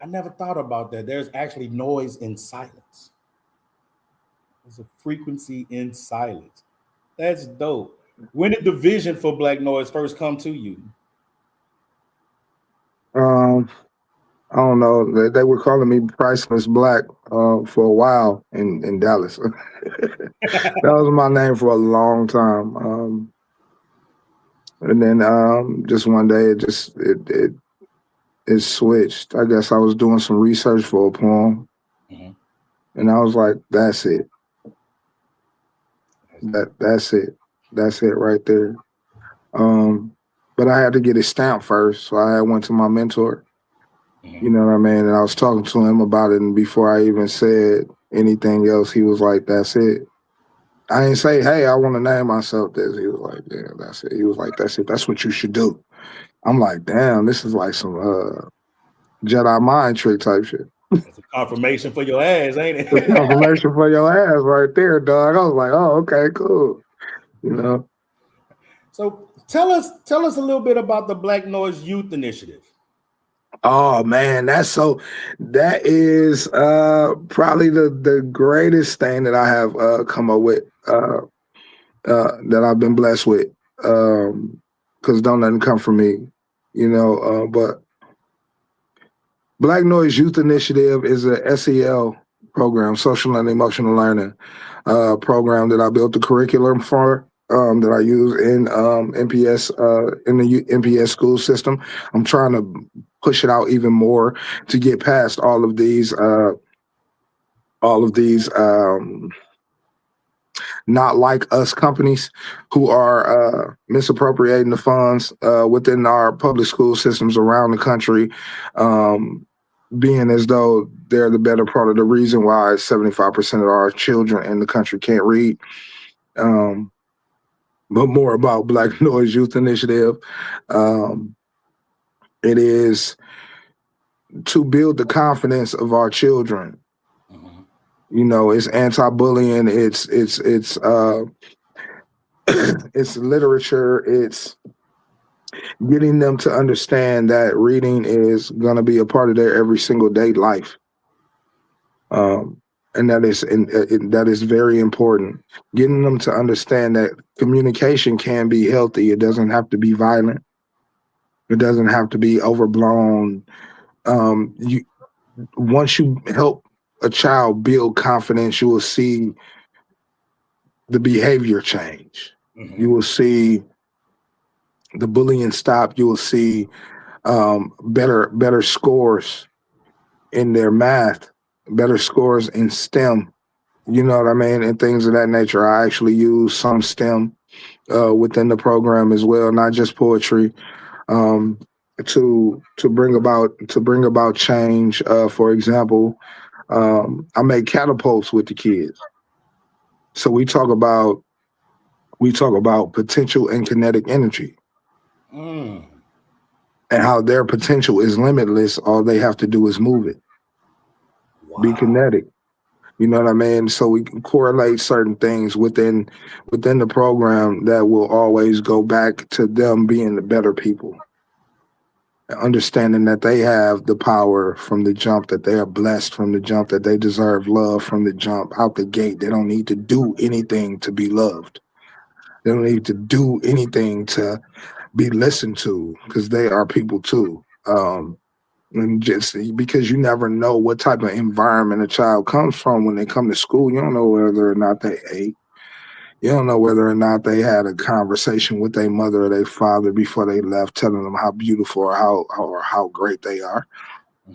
I never thought about that. There's actually noise in silence. There's a frequency in silence. That's dope. When did the vision for Black Noise first come to you? Um, I don't know. They were calling me Priceless Black for a while in Dallas. That was my name for a long time. And then just one day it switched. I guess I was doing some research for a poem, and I was like, "That's it. That's it. That's it right there." But I had to get it stamped first, so I went to my mentor. You know what I mean? And I was talking to him about it, and before I even said anything else, he was like, "That's it." I didn't say, "Hey, I want to name myself this." He was like, "Yeah, that's it." He was like, "That's it. That's what you should do." I'm like, "Damn, this is like some Jedi mind trick type shit." It's a confirmation for your ass, ain't it? It's confirmation for your ass right there, dog. I was like, "Oh, okay, cool." You know. So tell us a little bit about the Black Noise Youth Initiative. Oh man, that is probably the greatest thing that I have come up with that I've been blessed with. Because don't nothing come from me, you know. But Black Noise Youth Initiative is a SEL program, social and emotional learning program that I built the curriculum for. That I use in NPS in the NPS school system. I'm trying to push it out even more to get past all of these not like us companies who are misappropriating the funds within our public school systems around the country, being as though they're the better part of the reason why 75% of our children in the country can't read. But more about Black Noise Youth Initiative. It is to build the confidence of our children. You know, it's anti-bullying. It's it's literature. It's getting them to understand that reading is going to be a part of their every single day life. And that is very important. Getting them to understand that communication can be healthy. It doesn't have to be violent. It doesn't have to be overblown. Once you help a child build confidence, you will see the behavior change. You will see the bullying stop. You will see better scores in their math, better scores in STEM. You know what I mean? And things of that nature. I actually use some STEM within the program as well, not just poetry, to bring about change. For example, I make catapults with the kids. So we talk about potential and kinetic energy, and how their potential is limitless. All they have to do is move it. Wow. Be kinetic. You know what I mean? So we can correlate certain things within the program that will always go back to them being the better people. Understanding that they have the power from the jump, that they are blessed from the jump, that they deserve love from the jump out the gate. They don't need to do anything to be loved. They don't need to do anything to be listened to, because they are people too. And just because you never know what type of environment a child comes from when they come to school. You don't know whether or not they ate. You don't know whether or not they had a conversation with their mother or their father before they left, telling them how beautiful or how great they are.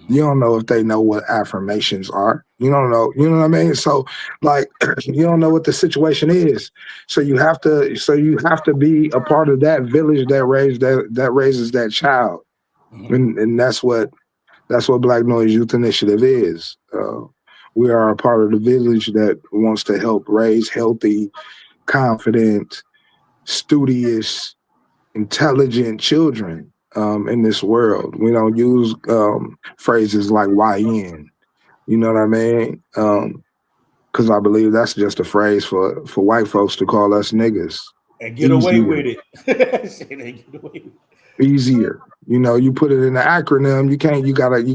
You don't know if they know what affirmations are. You don't know. You know what I mean? So, like, you don't know what the situation is. So you have to be a part of that village that raises that child, and that's what Black Noise Youth Initiative is. We are a part of the village that wants to help raise healthy, confident, studious, intelligent children in this world. We don't use phrases like YN. You know what I mean? because I believe that's just a phrase for white folks to call us niggas. And get away with it. Get away with it. Easier. You put it in the acronym, you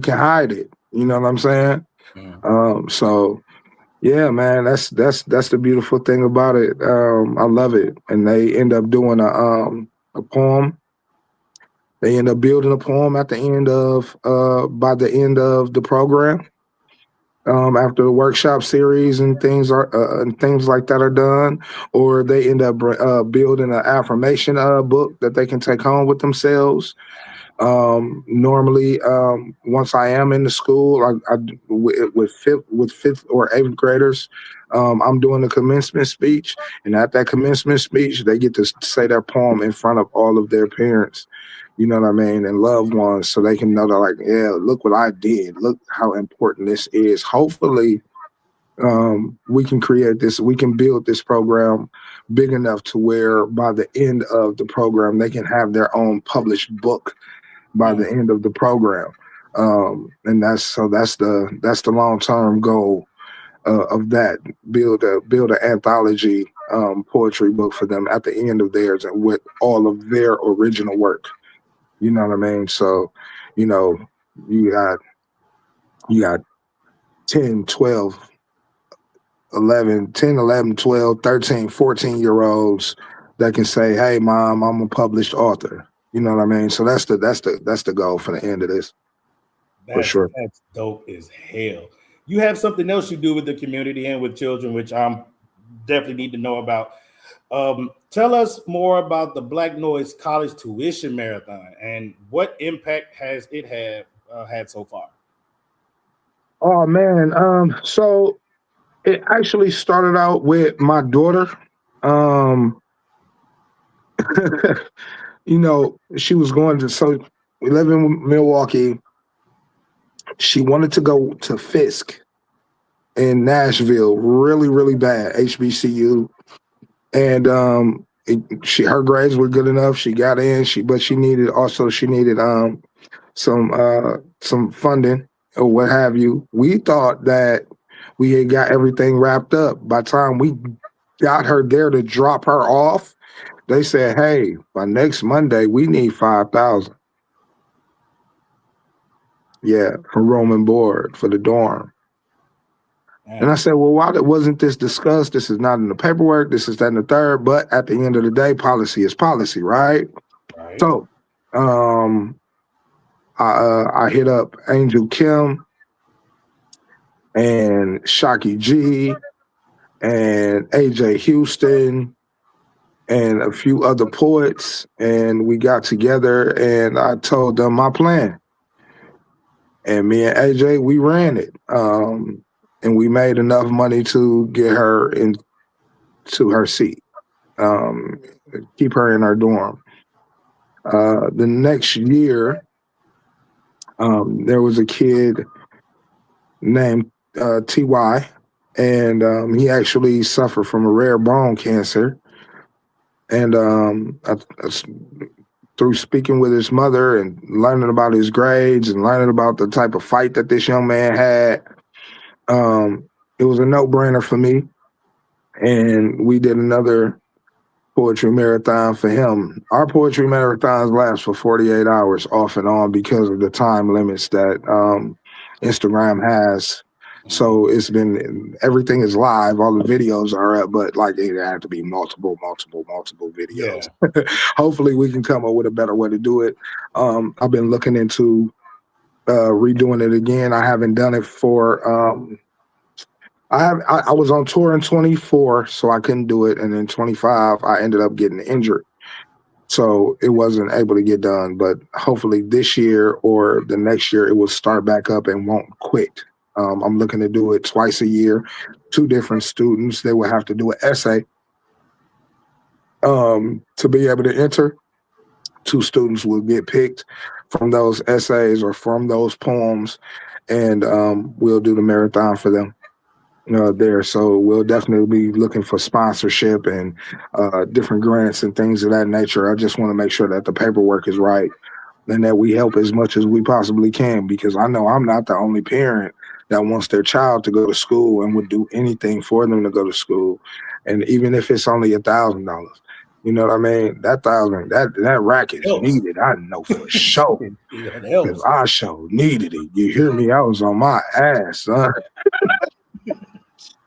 can hide it. You know what I'm saying? So yeah, man, that's the beautiful thing about it. I love it. And they end up doing a poem. They end up building a poem at the end of by the end of the program. After the workshop series and things like that are done, or they end up building an affirmation book that they can take home with themselves. Normally, once I am in the school, with fifth or eighth graders, I'm doing a commencement speech, and at that commencement speech, they get to say their poem in front of all of their parents. You know what I mean? And loved ones, so they can know that, like, yeah, look what I did. Look how important this is. Hopefully, we can build this program big enough to where by the end of the program, they can have their own published book by the end of the program. And that's the long-term goal of that. Build an anthology poetry book for them at the end of theirs, and with all of their original work. You know what I mean? So, you got 10, 12, 11, 12, 13, 14-year-olds that can say, hey, mom, I'm a published author. You know what I mean? So that's the goal for the end of this. For sure. That's dope as hell. You have something else you do with the community and with children, which I'm definitely need to know about. Tell us more about the Black Noise College Tuition Marathon and what impact has it had so far? Oh man, so it actually started out with my daughter. She was going to, so we live in Milwaukee. She wanted to go to Fisk in Nashville really, really bad, HBCU. And her grades were good enough. She got in, but she needed some funding or what have you. We thought that we had got everything wrapped up. By the time we got her there to drop her off, they said, hey, by next Monday, we need $5,000. Yeah, for room and board for the dorm. And I said, well, why wasn't this discussed? This is not in the paperwork. This is that and the third. But at the end of the day, policy is policy, right? So I hit up Angel Kim and Shocky G and AJ Houston and a few other poets. And we got together and I told them my plan. And me and AJ, we ran it. And we made enough money to get her into her seat, keep her in her dorm. The next year, there was a kid named T.Y., and he actually suffered from a rare bone cancer. And through speaking with his mother and learning about his grades and learning about the type of fight that this young man had, it was a no-brainer for me. And we did another poetry marathon for him. Our poetry marathons last for 48 hours off and on because of the time limits that Instagram has. So everything is live. All the videos are up, but like it had to be multiple videos. Yeah. Hopefully we can come up with a better way to do it. I've been looking into redoing it again. I haven't done it for I was on tour in 24, so I couldn't do it. And in 25, I ended up getting injured. So it wasn't able to get done. But hopefully this year or the next year, it will start back up and won't quit. I'm looking to do it twice a year. 2 different students. They will have to do an essay to be able to enter. 2 students will get picked from those essays or from those poems, and we'll do the marathon for them there. So we'll definitely be looking for sponsorship and different grants and things of that nature. I just want to make sure that the paperwork is right and that we help as much as we possibly can, because I know I'm not the only parent that wants their child to go to school and would do anything for them to go to school. And even if it's only $1,000, you know what I mean? That rack is Helps. needed. I know for sure. That Because helps. I sure needed it. You hear me? I was on my ass, son.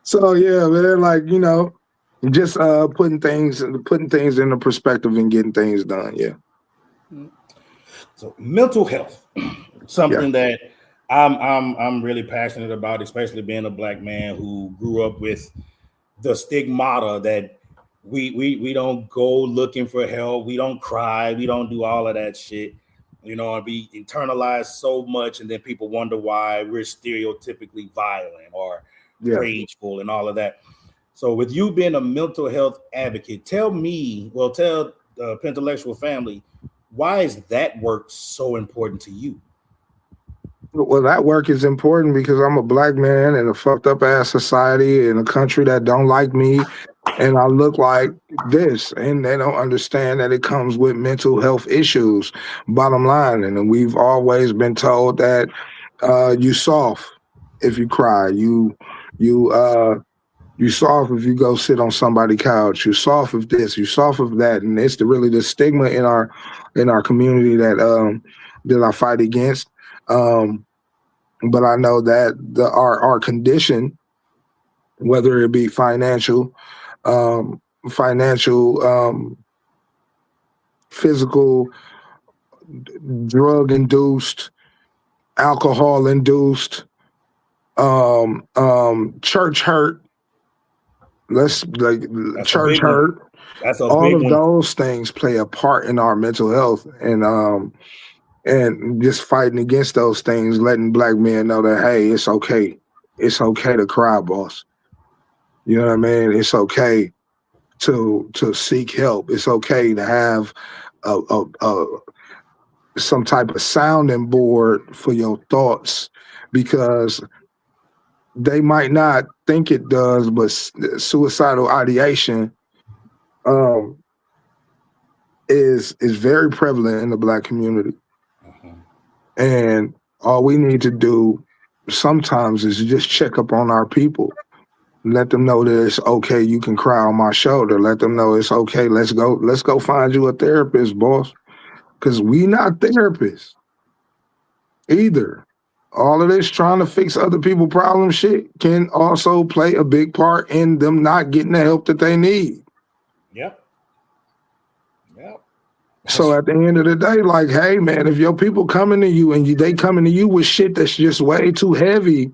So yeah, man, like, you know, just putting things into perspective and getting things done. Yeah. So mental health, something that I'm really passionate about, especially being a Black man who grew up with the stigmata that we don't go looking for help, we don't cry, we don't do all of that shit. You know, and we internalize so much, and then people wonder why we're stereotypically violent or rageful and all of that. So, with you being a mental health advocate, tell the Pentellectual family, why is that work so important to you? Well, that work is important because I'm a Black man in a fucked up ass society in a country that don't like me, and I look like this, and they don't understand that it comes with mental health issues. Bottom line, and we've always been told that you soft if you cry, you soft if you go sit on somebody's couch, you soft of this, you soft of that, and it's really the stigma in our community that I fight against. But I know that our condition, whether it be financial, um, physical, drug induced, alcohol induced, church hurt. Church hurt. That's a all big of one. those things play a part in our mental health, and just fighting against those things, letting Black men know that, hey, it's okay. It's okay to cry, boss. You know what I mean? It's okay to seek help. It's okay to have some type of sounding board for your thoughts, because they might not think it does, but suicidal ideation is very prevalent in the Black community. And all we need to do sometimes is just check up on our people. Let them know that it's okay. You can cry on my shoulder. Let them know it's okay. Let's go find you a therapist, boss. Because we not therapists either. All of this trying to fix other people's problem shit can also play a big part in them not getting the help that they need. Yep. So at the end of the day, like, hey man, if your people coming to you and they coming to you with shit that's just way too heavy,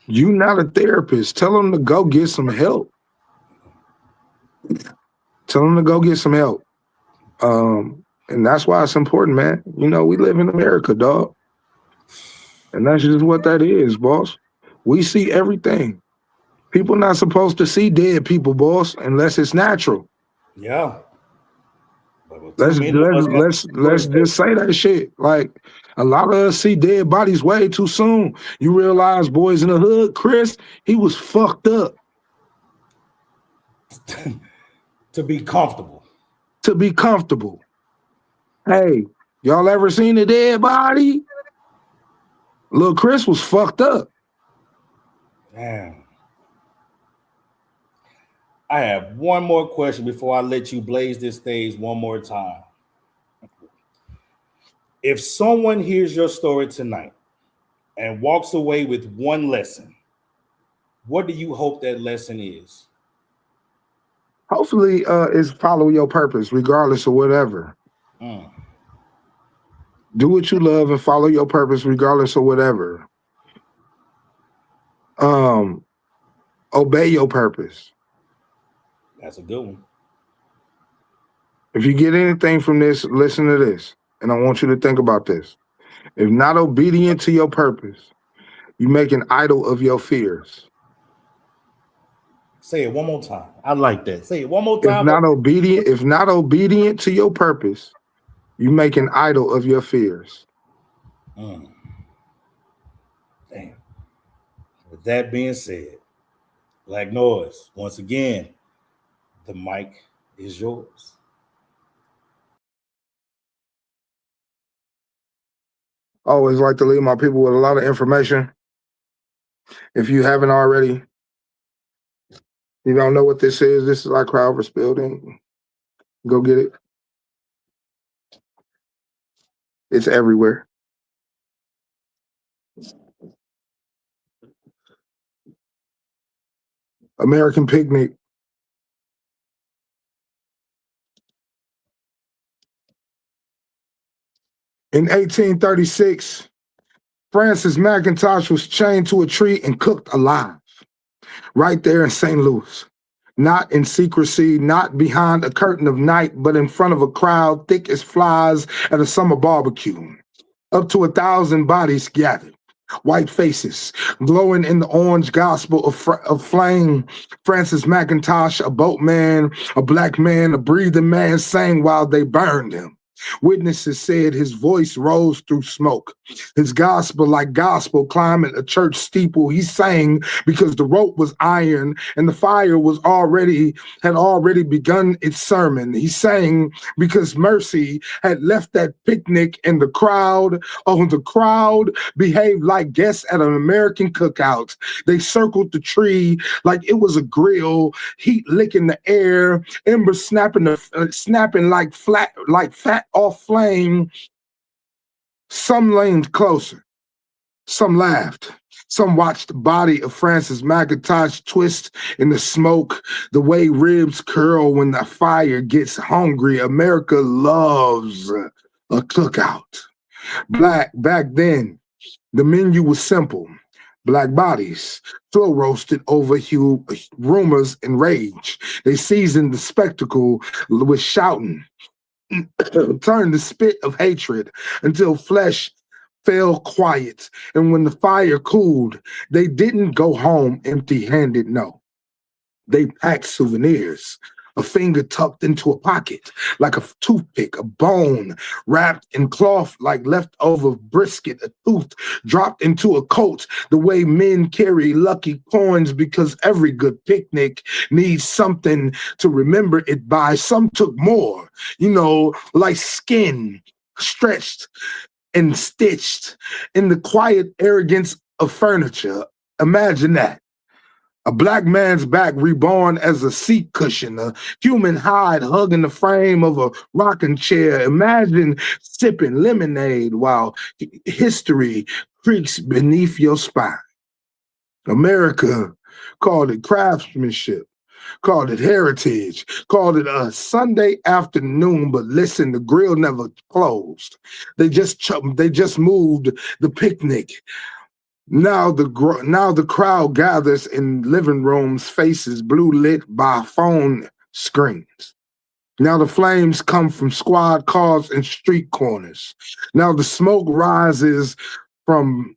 you not a therapist. Tell them to go get some help. Tell them to go get some help. And that's why it's important, man. You know, we live in America, dog. And that's just what that is, boss. We see everything. People not supposed to see dead people, boss, unless it's natural. Yeah. Let's just say that shit. Like, a lot of us see dead bodies way too soon. You realize Boys in the Hood, Chris, he was fucked up. To be comfortable. Hey, y'all ever seen a dead body? Little Chris was fucked up. Damn. I have one more question before I let you blaze this stage one more time. If someone hears your story tonight and walks away with one lesson, what do you hope that lesson is? Hopefully, is follow your purpose, regardless of whatever. Do what you love and follow your purpose, regardless of whatever. Obey your purpose. That's a good one. If you get anything from this, listen to this. And I want you to think about this. If not obedient to your purpose, you make an idol of your fears. Say it one more time. I like that. Say it one more time. If not obedient to your purpose, you make an idol of your fears. Damn. With that being said, Black Noise, once again, the mic is yours. I always like to leave my people with a lot of information. If you haven't already, you don't know what this is our Crowver's building. Go get it. It's everywhere. American Picnic. In 1836, Francis McIntosh was chained to a tree and cooked alive right there in St. Louis. Not in secrecy, not behind a curtain of night, but in front of a crowd thick as flies at a summer barbecue. Up to 1,000 bodies gathered, white faces glowing in the orange gospel of flame. Francis McIntosh, a boatman, a black man, a breathing man, sang while they burned him. Witnesses said his voice rose through smoke. His gospel, like gospel climbing a church steeple, he sang because the rope was iron and the fire had already begun its sermon. He sang because mercy had left that picnic and the crowd behaved like guests at an American cookout. They circled the tree like it was a grill, heat licking the air, embers snapping like fat off flame. Some leaned closer. Some laughed. Some watched the body of Francis McIntosh twist in the smoke, the way ribs curl when the fire gets hungry. America loves a cookout. Back then, the menu was simple. Black bodies, slow roasted over rumors and rage. They seasoned the spectacle with shouting, turned the spit of hatred until flesh fell quiet. And when the fire cooled, they didn't go home empty-handed, no. They packed souvenirs, a finger tucked into a pocket, like a toothpick, a bone wrapped in cloth like leftover brisket, a tooth dropped into a coat, the way men carry lucky coins because every good picnic needs something to remember it by. Some took more, like skin stretched and stitched in the quiet arrogance of furniture. Imagine that. A black man's back reborn as a seat cushion, a human hide hugging the frame of a rocking chair. Imagine sipping lemonade while history creaks beneath your spine. America called it craftsmanship, called it heritage, called it a Sunday afternoon, but listen, the grill never closed. They just moved the picnic. Now the crowd gathers in living rooms, faces blue lit by phone screens. Now the flames come from squad cars and street corners. Now the smoke rises from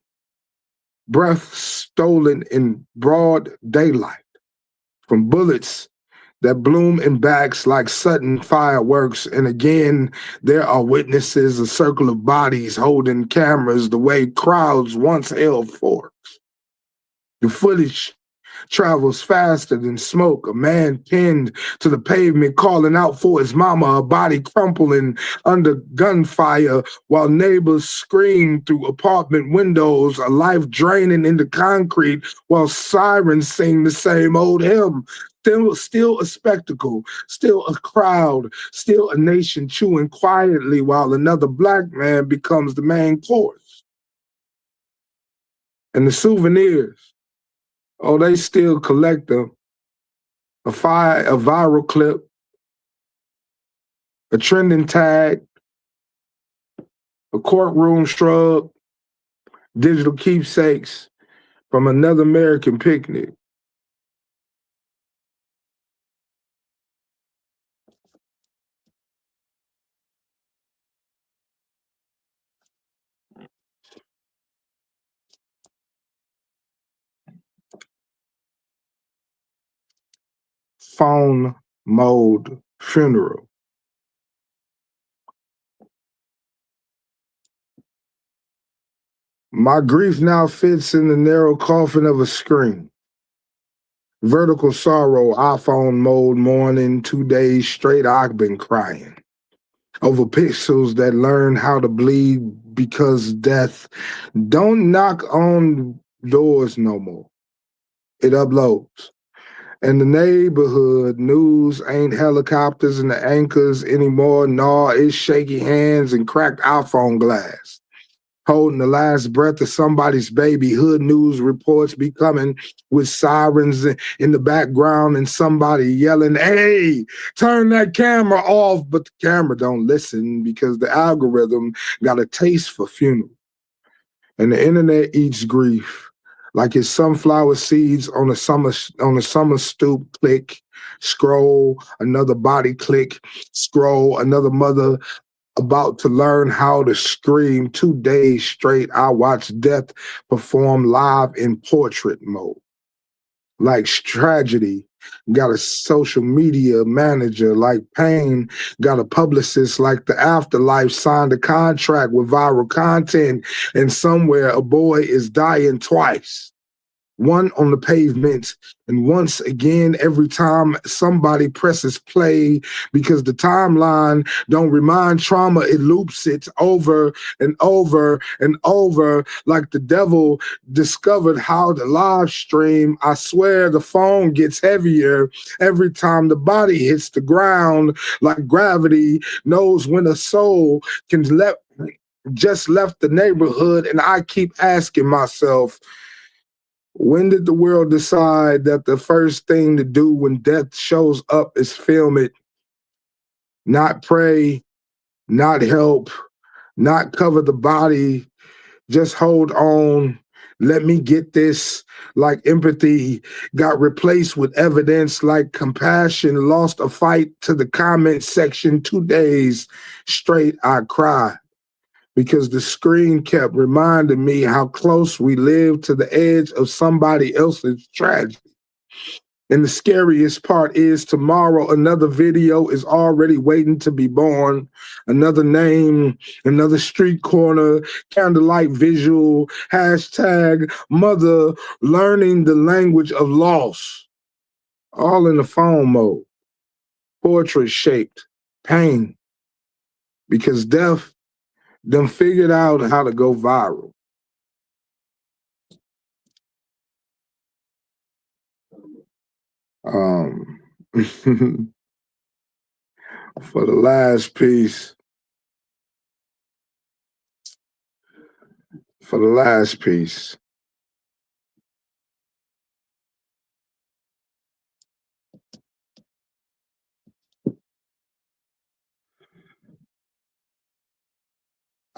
breath stolen in broad daylight, from bullets that bloom in backs like sudden fireworks. And again, there are witnesses, a circle of bodies holding cameras the way crowds once held forks. The footage travels faster than smoke. A man pinned to the pavement calling out for his mama, a body crumpling under gunfire while neighbors scream through apartment windows, a life draining into concrete while sirens sing the same old hymn. Still a spectacle, still a crowd, still a nation chewing quietly while another black man becomes the main course. And the souvenirs, they still collect them. A viral clip, a trending tag, a courtroom shrub, digital keepsakes from another American picnic. Phone mode funeral. My grief now fits in the narrow coffin of a screen. Vertical sorrow, iPhone mode mourning, 2 days straight I've been crying over pixels that learn how to bleed because death don't knock on doors no more. It uploads. And the neighborhood news ain't helicopters and the anchors anymore. No, it's shaky hands and cracked iPhone glass. Holding the last breath of somebody's baby. Hood news reports be coming with sirens in the background and somebody yelling, hey, turn that camera off. But the camera don't listen because the algorithm got a taste for funeral. And the internet eats grief like it's sunflower seeds on a summer stoop. Click, scroll, another body click, scroll, another mother about to learn how to scream. 2 days straight, I watched death perform live in portrait mode. Like tragedy got a social media manager, like pain got a publicist, like the afterlife signed a contract with viral content, and somewhere a boy is dying twice. One on the pavement, and once again every time somebody presses play, because the timeline don't remind trauma, it loops it over and over and over, like the devil discovered how to live stream. I swear the phone gets heavier every time the body hits the ground, like gravity knows when a soul can just left the neighborhood. And I keep asking myself, when did the world decide that the first thing to do when death shows up is film it? Not pray, not help, not cover the body, just hold on. Let me get this. Like empathy got replaced with evidence, like compassion lost a fight to the comment section. 2 days straight, I cried. Because the screen kept reminding me how close we live to the edge of somebody else's tragedy. And the scariest part is tomorrow, another video is already waiting to be born. Another name, another street corner, candlelight visual, hashtag mother learning the language of loss. All in the phone mode, portrait shaped, pain. Because death done figured out how to go viral. For the last piece,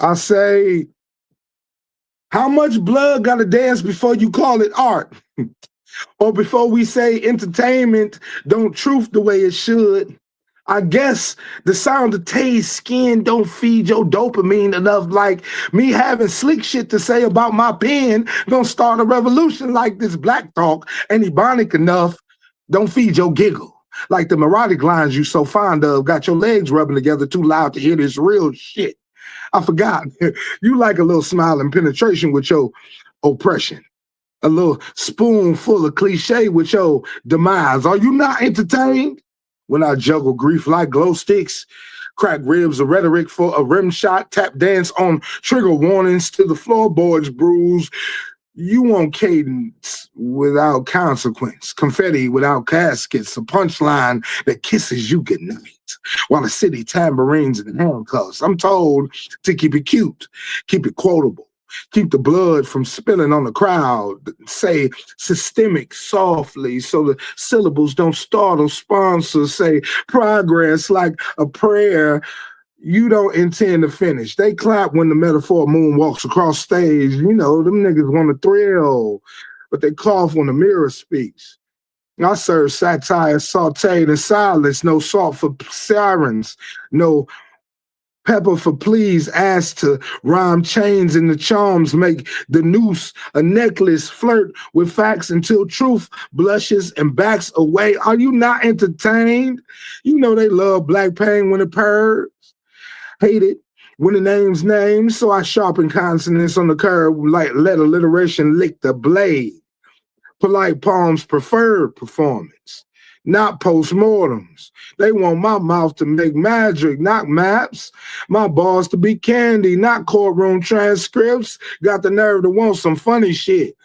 I say, how much blood gotta dance before you call it art? Or before we say entertainment don't truth the way it should? I guess the sound of Tay's skin don't feed your dopamine enough. Like me having slick shit to say about my pen don't start a revolution. Like this black talk ain't ebonic enough, don't feed your giggle. Like the melodic lines you so fond of got your legs rubbing together too loud to hear this real shit. I forgot. You like a little smile and penetration with your oppression. A little spoonful of cliche with your demise. Are you not entertained? When I juggle grief like glow sticks, crack ribs of rhetoric for a rim shot, tap dance on trigger warnings till the floorboards bruise. You want cadence without consequence, confetti without caskets, a punchline that kisses you goodnight, while the city tambourines and handcuffs. I'm told to keep it cute, keep it quotable, keep the blood from spilling on the crowd, say systemic softly so the syllables don't startle sponsors, say progress like a prayer you don't intend to finish. They clap when the metaphor moon walks across stage. You know, them niggas want to thrill, but they cough when the mirror speaks. I serve satire sauteed in silence, no salt for sirens, no pepper for please, ask to rhyme chains and the charms, make the noose a necklace, flirt with facts until truth blushes and backs away. Are you not entertained? You know they love black pain when it purrs. Hate it when the name's named, so I sharpen consonants on the curb, like let alliteration lick the blade. Polite palms preferred performance, not postmortems. They want my mouth to make magic, not maps. My balls to be candy, not courtroom transcripts. Got the nerve to want some funny shit.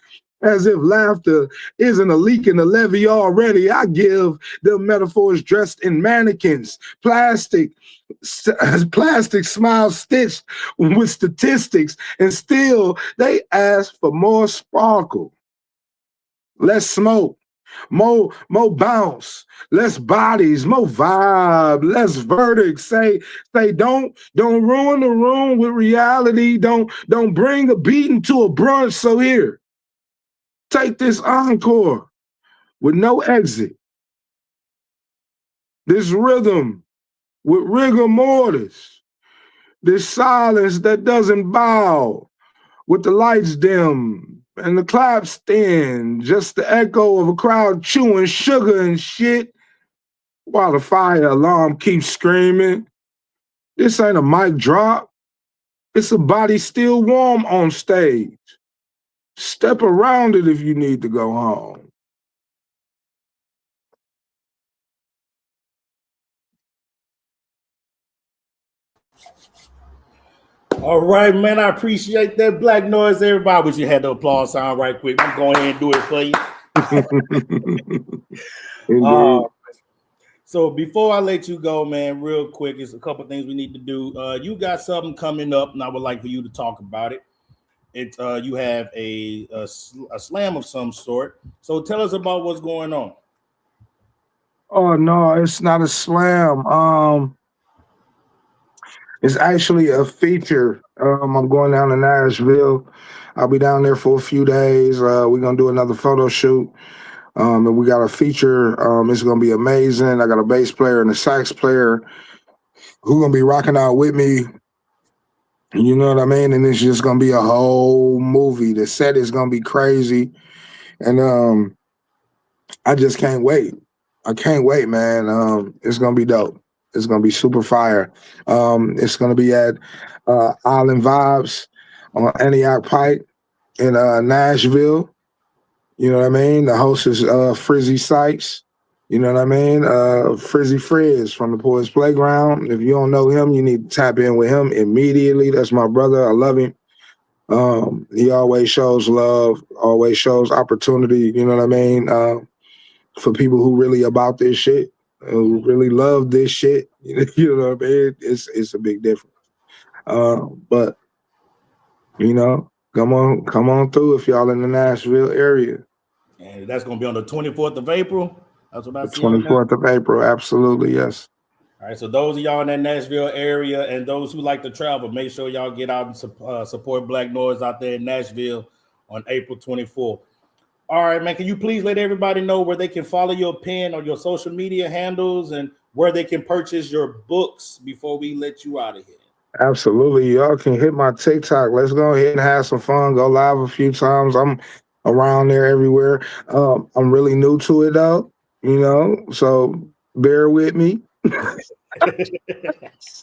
As if laughter isn't a leak in the levee already. I give them metaphors dressed in mannequins, plastic smiles stitched with statistics, and still they ask for more sparkle, less smoke, more bounce, less bodies, more vibe, less verdict. Say don't ruin the room with reality. Don't bring a beating to a brunch. So here, take this encore with no exit. This rhythm with rigor mortis. This silence that doesn't bow with the lights dim and the claps thin. Just the echo of a crowd chewing sugar and shit while the fire alarm keeps screaming. This ain't a mic drop. It's a body still warm on stage. Step around it if you need to go home. All right, man. I appreciate that Black Noise, everybody. I wish you had the applause sound right quick. I'm going ahead and do it for you. So before I let you go, man, real quick, it's a couple things we need to do. You got something coming up, and I would like for you to talk about it. It's you have a slam of some sort. So tell us about what's going on. Oh no, it's not a slam. It's actually a feature. I'm going down to Nashville. I'll be down there for a few days. We're gonna do another photo shoot. And we got a feature. It's gonna be amazing. I got a bass player and a sax player who gonna be rocking out with me. You know what I mean? And it's just gonna be a whole movie. The set is gonna be crazy, and I just can't wait. I can't wait, man. It's gonna be dope. It's gonna be super fire. It's gonna be at Island Vibes on Antioch Pike in Nashville. You know what I mean? The host is Frizzy Sykes. You know what I mean? Frizzy Frizz from the Poets Playground. If you don't know him, you need to tap in with him immediately. That's my brother. I love him. He always shows love, always shows opportunity. You know what I mean? For people who really about this shit, who really love this shit. You know what I mean? It's a big difference. But you know, come on through if y'all in the Nashville area. And that's going to be on the 24th of April. That's what I see. 24th of April, absolutely, yes. All right, so those of y'all in that Nashville area and those who like to travel, make sure y'all get out and support Black Noise out there in Nashville on April 24th. All right, man, can you please let everybody know where they can follow your pen or your social media handles and where they can purchase your books before we let you out of here? Absolutely. Y'all can hit my TikTok. Let's go ahead and have some fun. Go live a few times. I'm around there everywhere. I'm really new to it though, you know, so bear with me.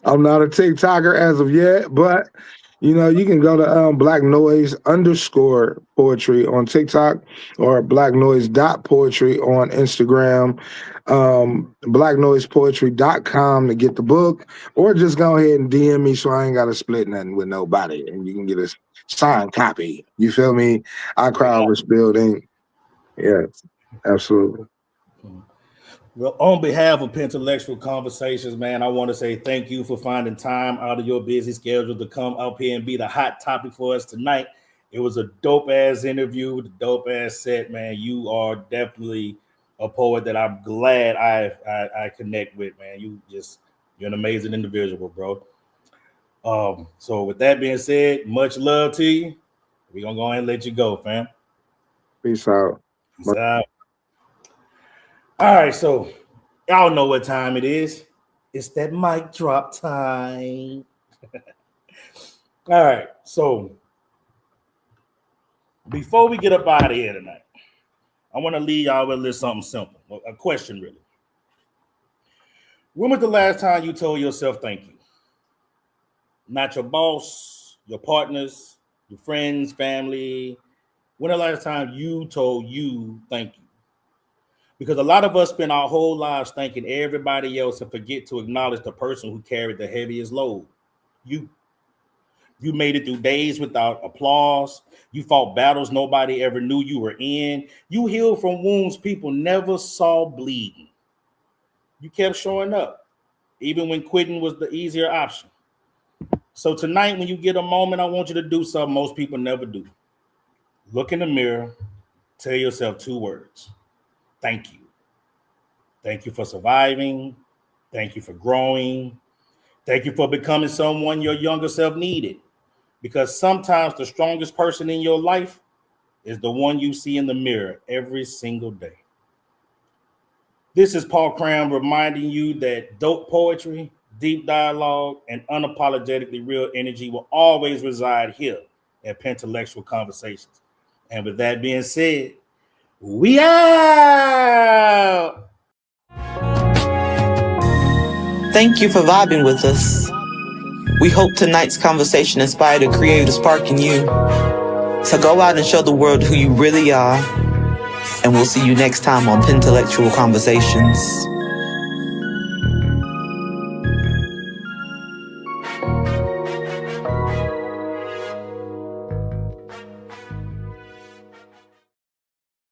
I'm not a TikToker as of yet, but you know, you can go to Black Noise _poetry on TikTok or blacknoise.poetry on Instagram, blacknoisepoetry.com to get the book, or just go ahead and DM me so I ain't got to split nothing with nobody and you can get a signed copy. You feel me? Our crowd was building. Yeah, absolutely. Well, on behalf of Pentellectual Conversations, man, I want to say thank you for finding time out of your busy schedule to come up here and be the hot topic for us tonight. It was a dope-ass interview with a dope-ass set, man. You are definitely a poet that I'm glad I connect with, man. You're an amazing individual, bro. So with that being said, much love to you. We're going to go ahead and let you go, fam. Peace out. Peace out. All right, so y'all know what time it is. It's that mic drop time. All right, so before we get up out of here tonight, I want to leave y'all with a little something simple, a question really. When was the last time you told yourself thank you? Not your boss, your partners, your friends, family. When the last time you told you thank you? Because a lot of us spend our whole lives thanking everybody else and forget to acknowledge the person who carried the heaviest load, you. You made it through days without applause. You fought battles nobody ever knew you were in. You healed from wounds people never saw bleeding. You kept showing up, even when quitting was the easier option. So tonight, when you get a moment, I want you to do something most people never do. Look in the mirror, tell yourself 2 words. Thank you. Thank you for surviving. Thank you for growing. Thank you for becoming someone your younger self needed. Because sometimes the strongest person in your life is the one you see in the mirror every single day. This is Paul Cram reminding you that dope poetry, deep dialogue, and unapologetically real energy will always reside here at Pentellectual Conversations. And with that being said, we out! Thank you for vibing with us. We hope tonight's conversation inspired a creative spark in you. So go out and show the world who you really are. And we'll see you next time on Pentellectual Conversations.